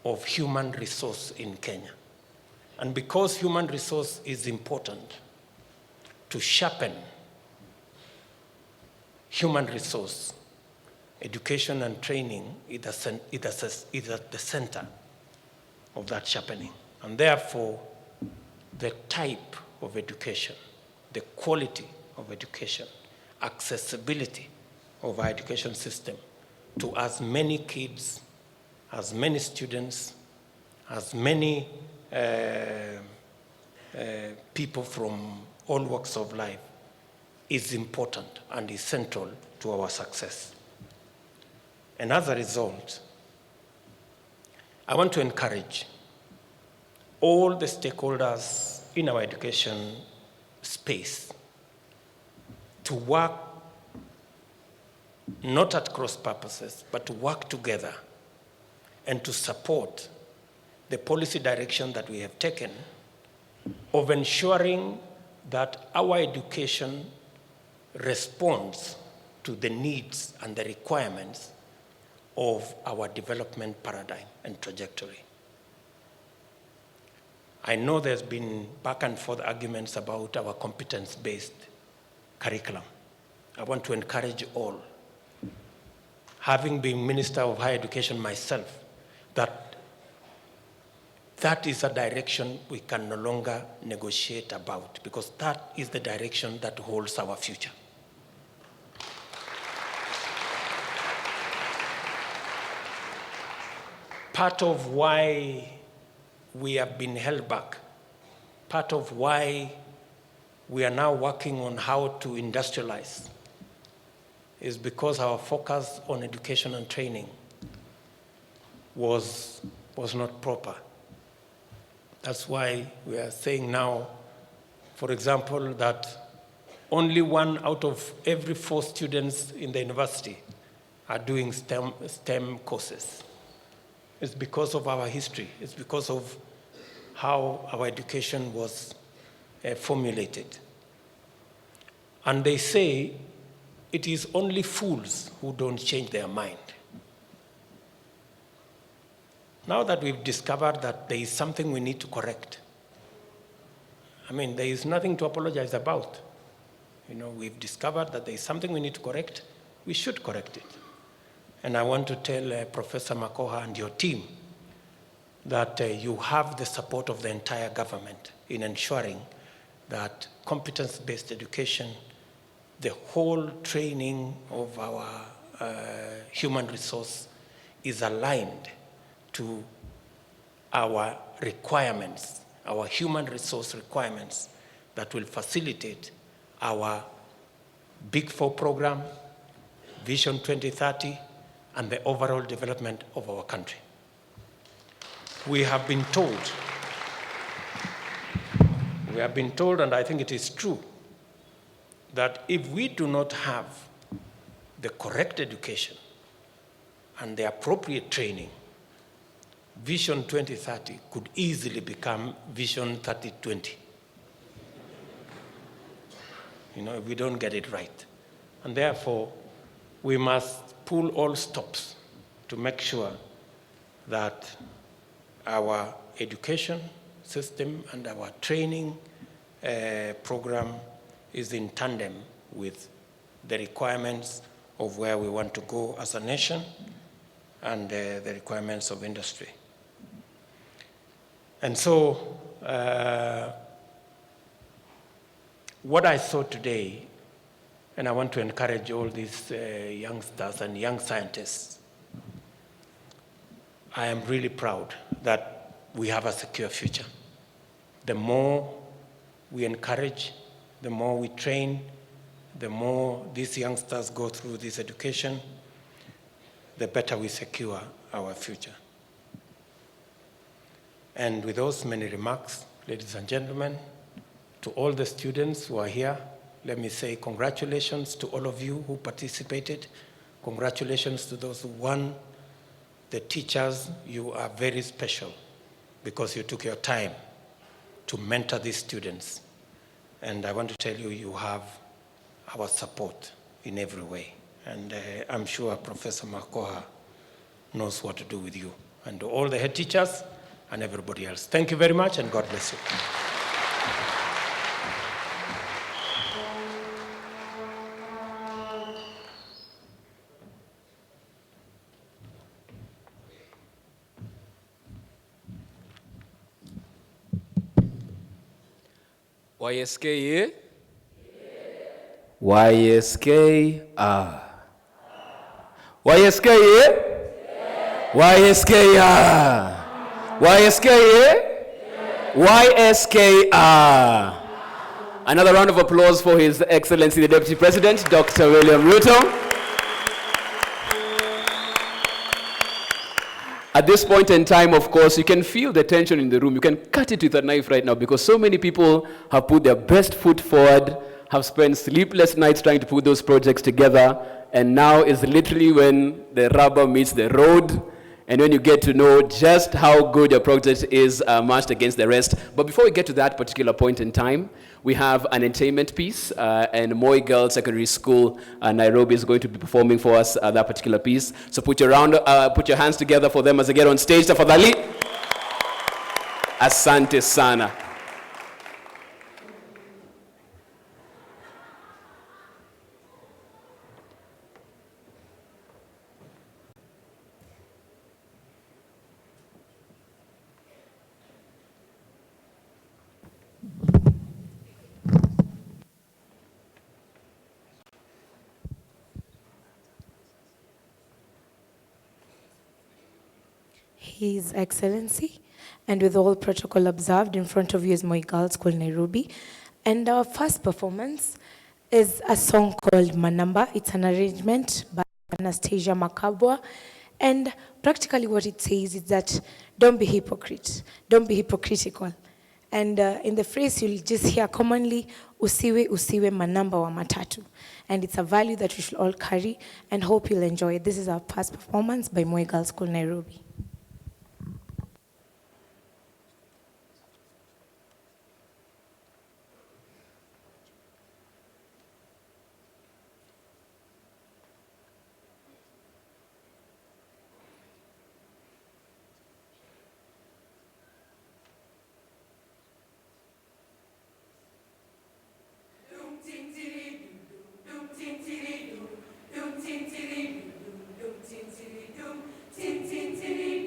of human resource in Kenya. And because human resource is important, to sharpen human resource, education and training is at the center of that sharpening. And therefore, the type of education, the quality of education, accessibility of our education system to as many kids, as many students, as many people from all walks of life is important and is central to our success. And as a result, I want to encourage all the stakeholders in our education space to work not at cross purposes, but to work together and to support the policy direction that we have taken of ensuring that our education responds to the needs and the requirements of our development paradigm and trajectory. I know there's been back and forth arguments about our competence-based curriculum. I want to encourage all, having been Minister of Higher Education myself, that is a direction we can no longer negotiate about, because that is the direction that holds our future. Part of why we have been held back, part of why we are now working on how to industrialize, is because our focus on education and training was not proper. That's why we are saying now, for example, that only 1 out of every 4 students in the university are doing STEM courses. It's because of our history. It's because of how our education was formulated. And they say it is only fools who don't change their mind. Now that we've discovered that there is something we need to correct, I mean, there is nothing to apologize about. You know, we've discovered that there is something we need to correct, we should correct it. And I want to tell Professor Makoha and your team that you have the support of the entire government in ensuring that competence-based education, the whole training of our human resource is aligned to our requirements, our human resource requirements that will facilitate our Big Four program, Vision 2030, and the overall development of our country. We have been told, and I think it is true, that if we do not have the correct education and the appropriate training, Vision 2030 could easily become Vision 3020. You know, if we don't get it right. And therefore, we must pull all stops to make sure that our education system and our training program is in tandem with the requirements of where we want to go as a nation and the requirements of industry. And so, what I saw today, and I want to encourage all these youngsters and young scientists, I am really proud that we have a secure future. The more we encourage, the more we train, the more these youngsters go through this education, the better we secure our future. And with those many remarks, ladies and gentlemen, to all the students who are here, let me say congratulations to all of you who participated. Congratulations to those who won. The teachers, you are very special because you took your time to mentor these students. And I want to tell you, you have our support in every way. And I'm sure Professor Makoha knows what to do with you. And to all the head teachers and everybody else. Thank you very much, and God bless you. YSK, YSK, YSK, YSK, YSK, YSK. Another round of applause for His Excellency the Deputy President, Dr. William Ruto. At this point in time, of course, you can feel the tension in the room. You can cut it with a knife right now because so many people have put their best foot forward, have spent sleepless nights trying to put those projects together, and now is literally when the rubber meets the road, and when you get to know just how good your project is matched against the rest. But before we get to that particular point in time, we have an entertainment piece, and Moi Girls Secondary School Nairobi is going to be performing for us that particular piece. So put your hands together for them as they get on stage. Tafadhali. Asante sana. His Excellency, and with all protocol observed, in front of you is Moi Girls School, Nairobi. And our first performance is a song called Manamba. It's an arrangement by Anastasia Makabwa. And practically what it says is that don't be hypocrite, don't be hypocritical. And in the phrase you'll just hear commonly, usiwe usiwe manamba wa matatu. And it's a value that we should all carry and hope you'll enjoy it. This is our past performance by Moi Girls School, Nairobi. Tin tin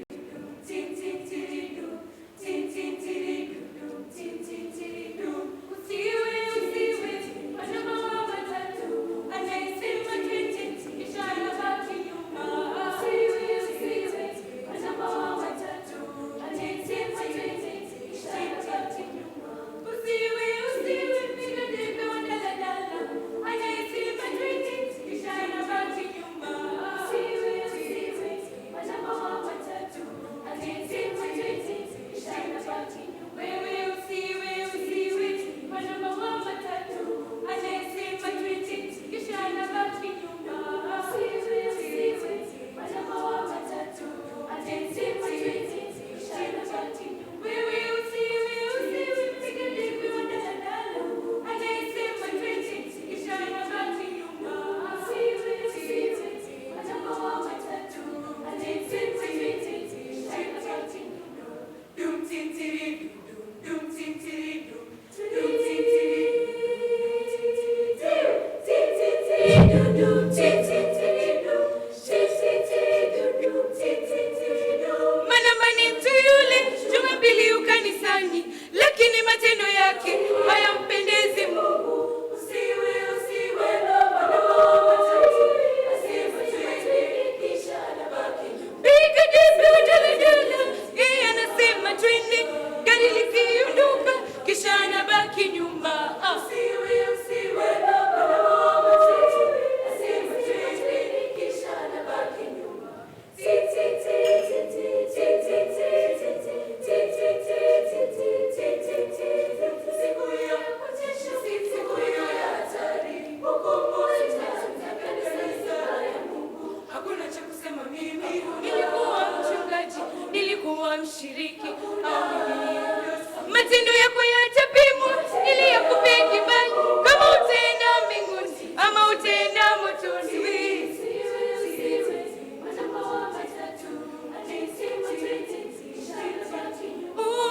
matendo yako yatapimwa ili yakupe kibali, kama utaenda mbinguni ama utaenda motoni.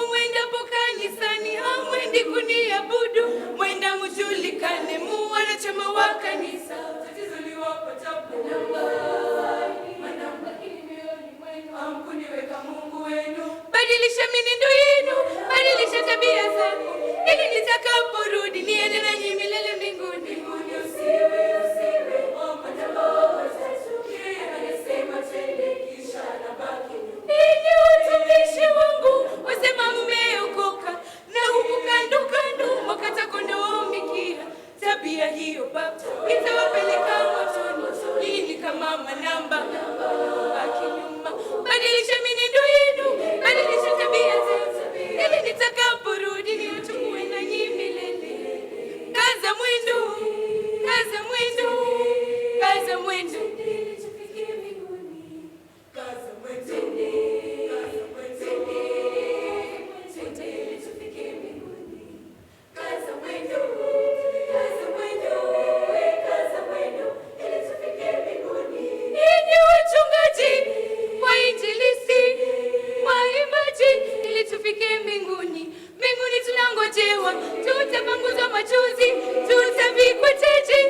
Mwendapo kanisani hamwendi kuniabudu, mwenda mjulikane mu wanachama wa kanisa. Tatizo liwapatapo manamba kimioni mwenu, hamkuniweka Mungu wenu. Badilisha mienendo yenu, badilisha tabia zenu, ili nitakaporudi niende nanyi milele mbinguni. Usiwe anasema twende kisha anabaki. Ninyi watumishi wangu wasema mmeokoka, na huku kando kando mwakata kondoo mikia. Tabia hiyo Baba itawapeleka motoni, ili kama manamba baki nyuma. Badilisha mienendo yenu, badilisha tabia zenu, ili nitakaporudi niwachukue nanyi milele. Kaza mwendo, kaza mwendo, kaza mwendo. Mbinguni tunangojewa, tutapanguzwa machozi, tutavikwa taji.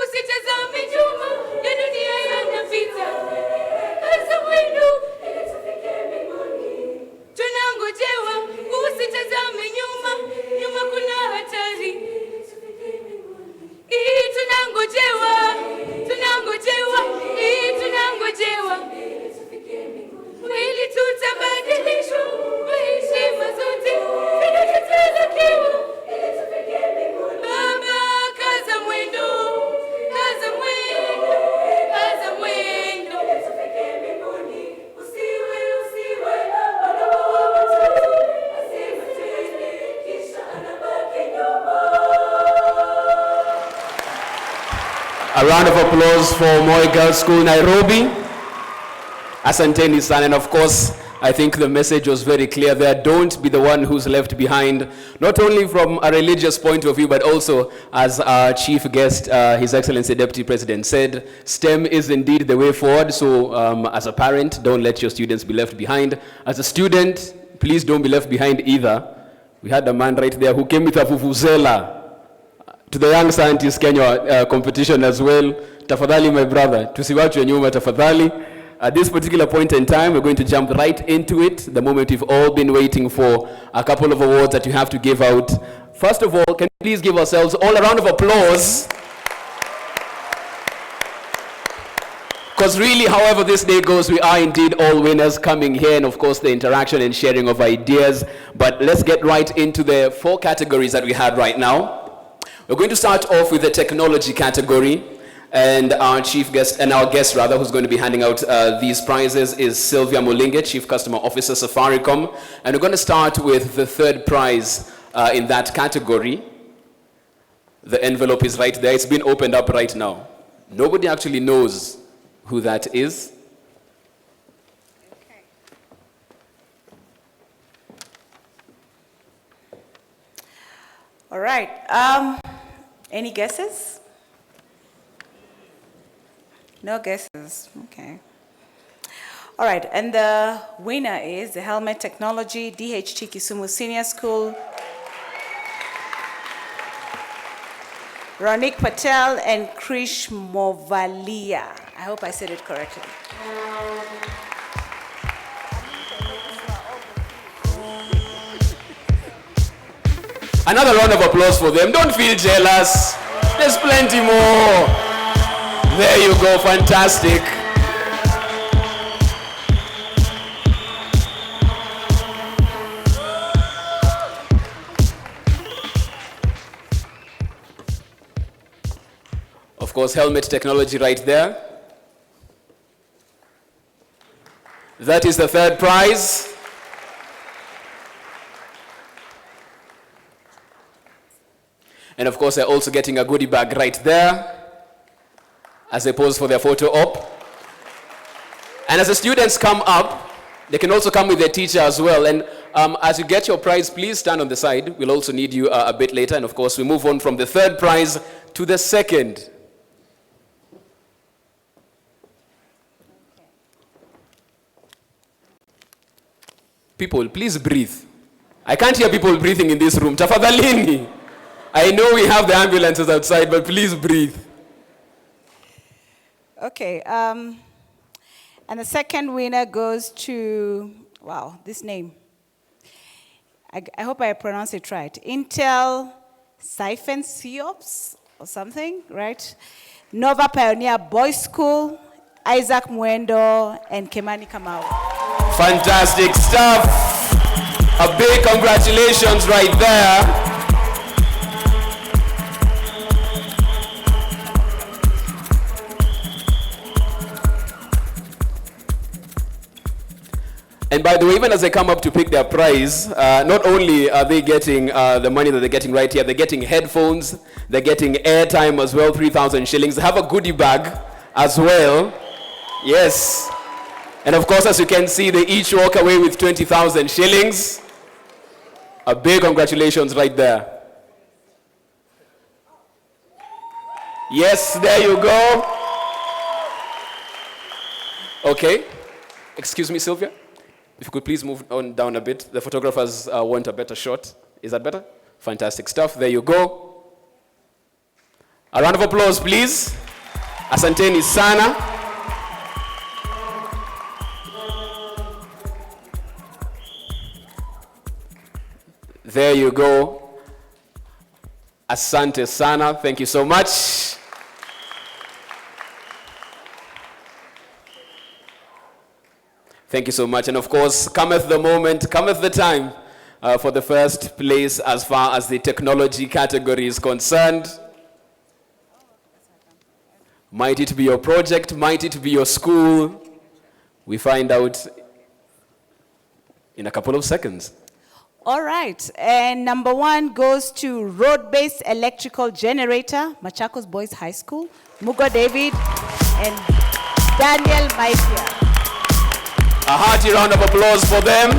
Usitazame nyuma, ya dunia yanapita. Kaza mwendo, tunangojewa, usitazame nyuma, nyuma kuna hatari. Tunangojewa, tunangojewa, tunangojewa. Mwili tutabadilishwa, heshima zote zitatuelekewa. Baba, kaza mwendo, kaza mwendo, kaza mwendo. Usiwe asema twende kisha anabaki nyuma. A round of applause for Moi Girls School, Nairobi. Asanteni sana, and of course, I think the message was very clear there. Don't be the one who's left behind, not only from a religious point of view, but also as our chief guest, His Excellency Deputy President said, STEM is indeed the way forward. So as a parent, don't let your students be left behind. As a student, please don't be left behind either. We had a man right there who came with a vuvuzela to the Young Scientists Kenya competition as well. Tafadhali, my brother, tusiwachwe nyuma tafadhali. At this particular point in time, we're going to jump right into it, the moment you've all been waiting for, a couple of awards that you have to give out. First of all, can you please give ourselves all a round of applause? Because really, however this day goes, we are indeed all winners coming here, and of course the interaction and sharing of ideas. But let's get right into the 4 categories that we had right now. We're going to start off with the technology category. And our chief guest, and our guest rather, who's going to be handing out these prizes is Sylvia Mulinge, Chief Customer Officer, Safaricom. And we're going to start with the 3rd prize in that category. The envelope is right there. It's been opened up right now. Nobody actually knows who that is. Okay. All right. Any guesses? No guesses, okay. All right, and the winner is the Helmet Technology, DHT Kisumu Senior School. Ronik Patel and Krish Movalia. I hope I said it correctly. Another round of applause for them. Don't feel jealous. There's plenty more. There you go, fantastic. Of course, helmet technology right there. That is the 3rd prize. And of course, they're also getting a goodie bag right there as they pose for their photo op. And as the students come up, they can also come with their teacher as well. And As you get your prize, please stand on the side. We'll also need you a bit later. And of course, we move on from the third prize to the second. People, please breathe. I can't hear people breathing in this room. Tafadhalini. I know we have the ambulances outside, but please breathe. Okay. And the second winner goes to, wow, this name. I hope I pronounce it right. Intel Siphon Siops or something, right? Nova Pioneer Boys School, Isaac Muendo, and Kemani Kamau. Fantastic stuff. A big congratulations right there. And by the way, even as they come up to pick their prize, not only are they getting the money that they're getting right here, they're getting headphones, they're getting airtime as well, 3,000 shillings. They have a goodie bag as well. Yes. And of course, as you can see, they each walk away with 20,000 shillings. A big congratulations right there. Yes, there you go. Okay. Excuse me, Sylvia. If you could please move on down a bit. The photographers want a better shot. Is that better? Fantastic stuff. There you go. A round of applause, please. Asanteni sana. There you go. Asante sana. Thank you so much. Thank you so much. And of course, cometh the moment, cometh the time for the first place as far as the technology category is concerned. Might it be your project? Might it be your school? We find out in a couple of seconds. All right, and number one goes to road-based electrical generator, Machakos Boys High School, Mugo David and Daniel Maipia. A hearty round of applause for them.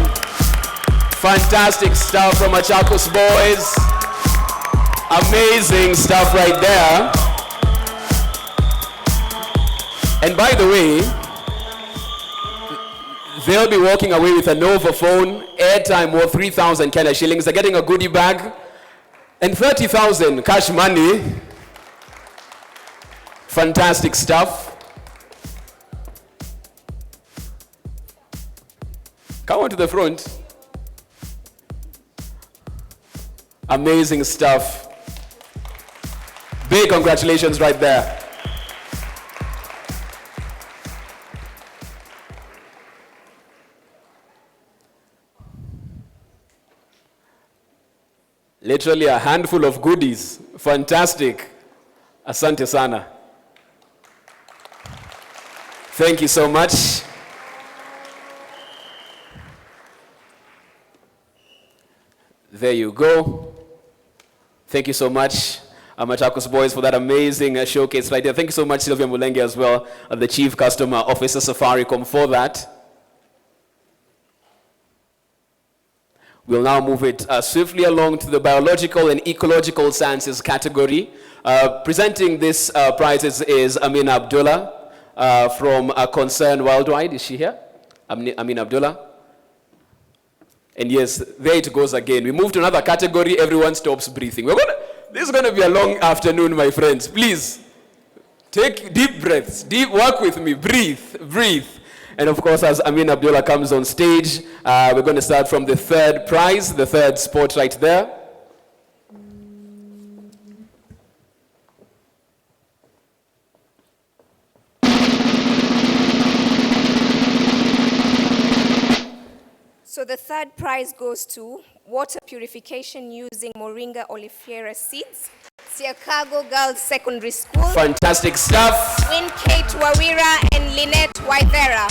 Fantastic stuff from Machakos Boys. Amazing stuff right there. And by the way, they'll be walking away with a Nova phone, airtime worth 3,000 Kenya shillings. They're getting a goodie bag and 30,000 cash money. Fantastic stuff. Come on to the front. Amazing stuff. Big congratulations right there. Literally a handful of goodies. Fantastic. Asante sana. Thank you so much. There you go. Thank you so much, Machakos Boys, for that amazing showcase right there. Thank you so much, Sylvia Mulenge, as well, the Chief Customer Officer, Safaricom, for that. We'll now move it swiftly along to the biological and ecological sciences category. Presenting this prizes is Amina Abdullah from Concern Worldwide. Is she here? Amina Abdullah. And yes, there it goes again. We move to another category. Everyone stops breathing. This is going to be a long afternoon, my friends. Please, take deep breaths. Work with me. Breathe. And of course, as Amin Abdullah comes on stage, we're going to start from the third prize, the third spot right there. So the third prize goes to water purification using Moringa oleifera seeds, Siakago Girls Secondary School. Fantastic stuff. Win Kate Wawira and Lynette Waithera.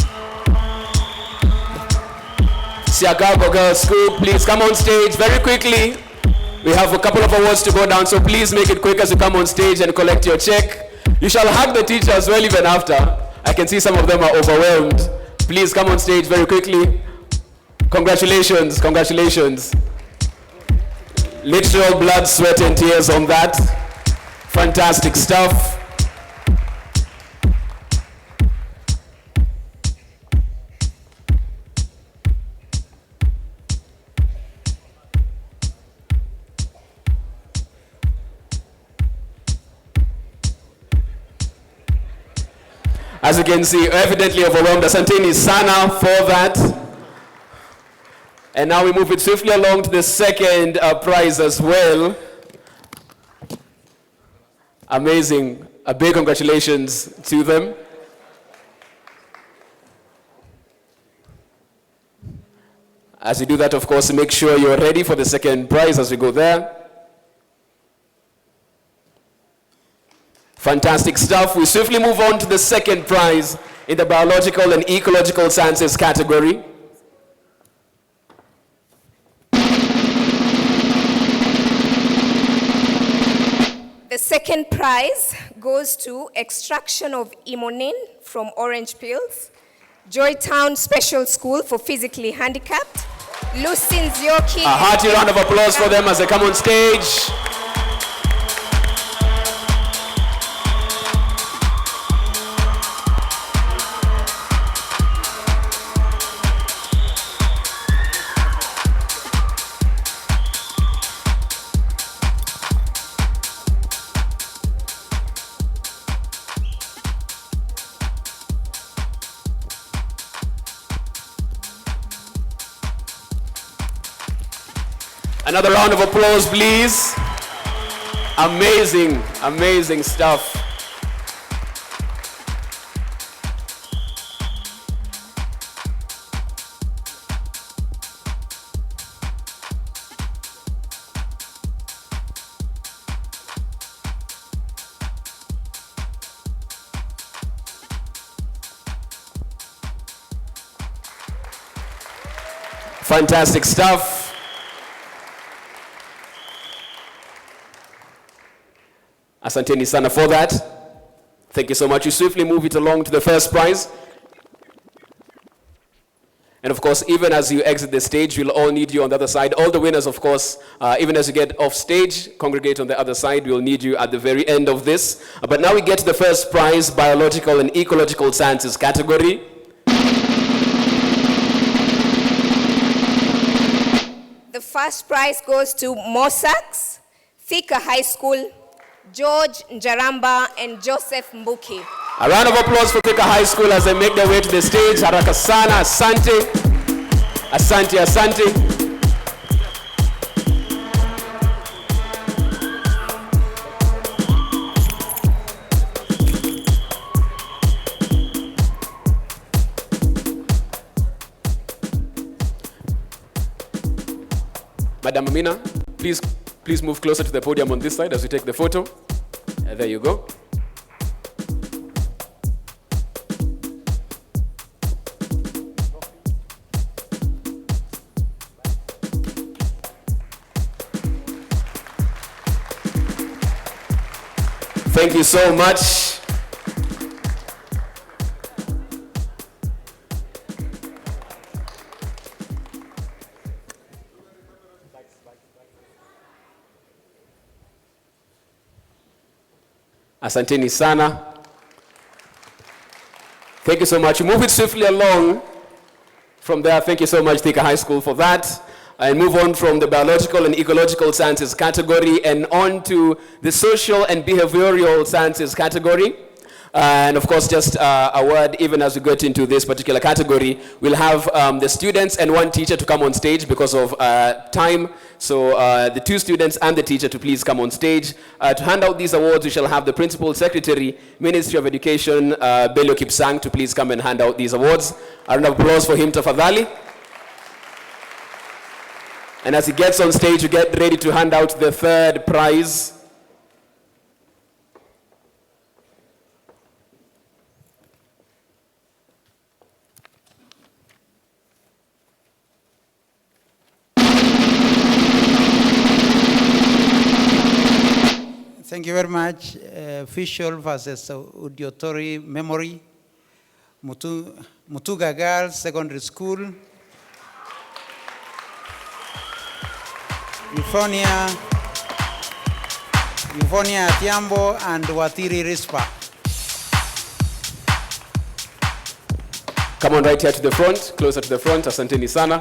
Siakago Girls School, please come on stage very quickly. We have a couple of awards to go down, so please make it quick as you come on stage and collect your check. You shall hug the teacher as well even after. I can see some of them are overwhelmed. Please come on stage very quickly. Congratulations, congratulations. Literal blood, sweat, and tears on that. Fantastic stuff. As you can see, evidently overwhelmed. Asanteni sana for that. And now we move it swiftly along to the second prize as well. Amazing. A big congratulations to them. As you do that, of course, make sure you're ready for the second prize as we go there. Fantastic stuff. We swiftly move on to the second prize in the biological and ecological sciences category. The second prize goes to extraction of imonin from orange peels, Joytown Special School for Physically Handicapped, Lucin Zioki. A hearty round of applause for them as they come on stage. Another round of applause, please. Amazing, amazing stuff. Fantastic stuff. Asanteni sana for that. Thank you so much. You swiftly move it along to the first prize. And of course, even as you exit the stage, we'll all need you on the other side. All the winners, of course, even as you get off stage, congregate on the other side. We'll need you at the very end of this. But now we get to the first prize, biological and ecological sciences category. The first prize goes to Mosaks, Thika High School, George Njaramba and Joseph Mbuki. A round of applause for Thika High School as they make their way to the stage. Haraka sana, asante. Asante, asante. Madam Amina, please move closer to the podium on this side as we take the photo. There you go. Thank you so much. Asanteni sana. Thank you so much. Move it swiftly along from there. Thank you so much, Thika High School, for that. And move on from the biological and ecological sciences category and on to the social and behavioral sciences category. And of course, just a word, even as we get into this particular category, we'll have the students and one teacher to come on stage because of time. So the two students and the teacher to please come on stage. To hand out these awards, we shall have the Principal Secretary, Ministry of Education, Belio Kipsang, to please come and hand out these awards. A round of applause for him, tafadhali. And as he gets on stage, we get ready to hand out the third prize. Thank you very much. Visual versus auditory memory. Mutuga Girls Secondary School. Euphoniia Atiambo, and Watiri Rispa. Come on right here to the front, closer to the front. Asanteni sana.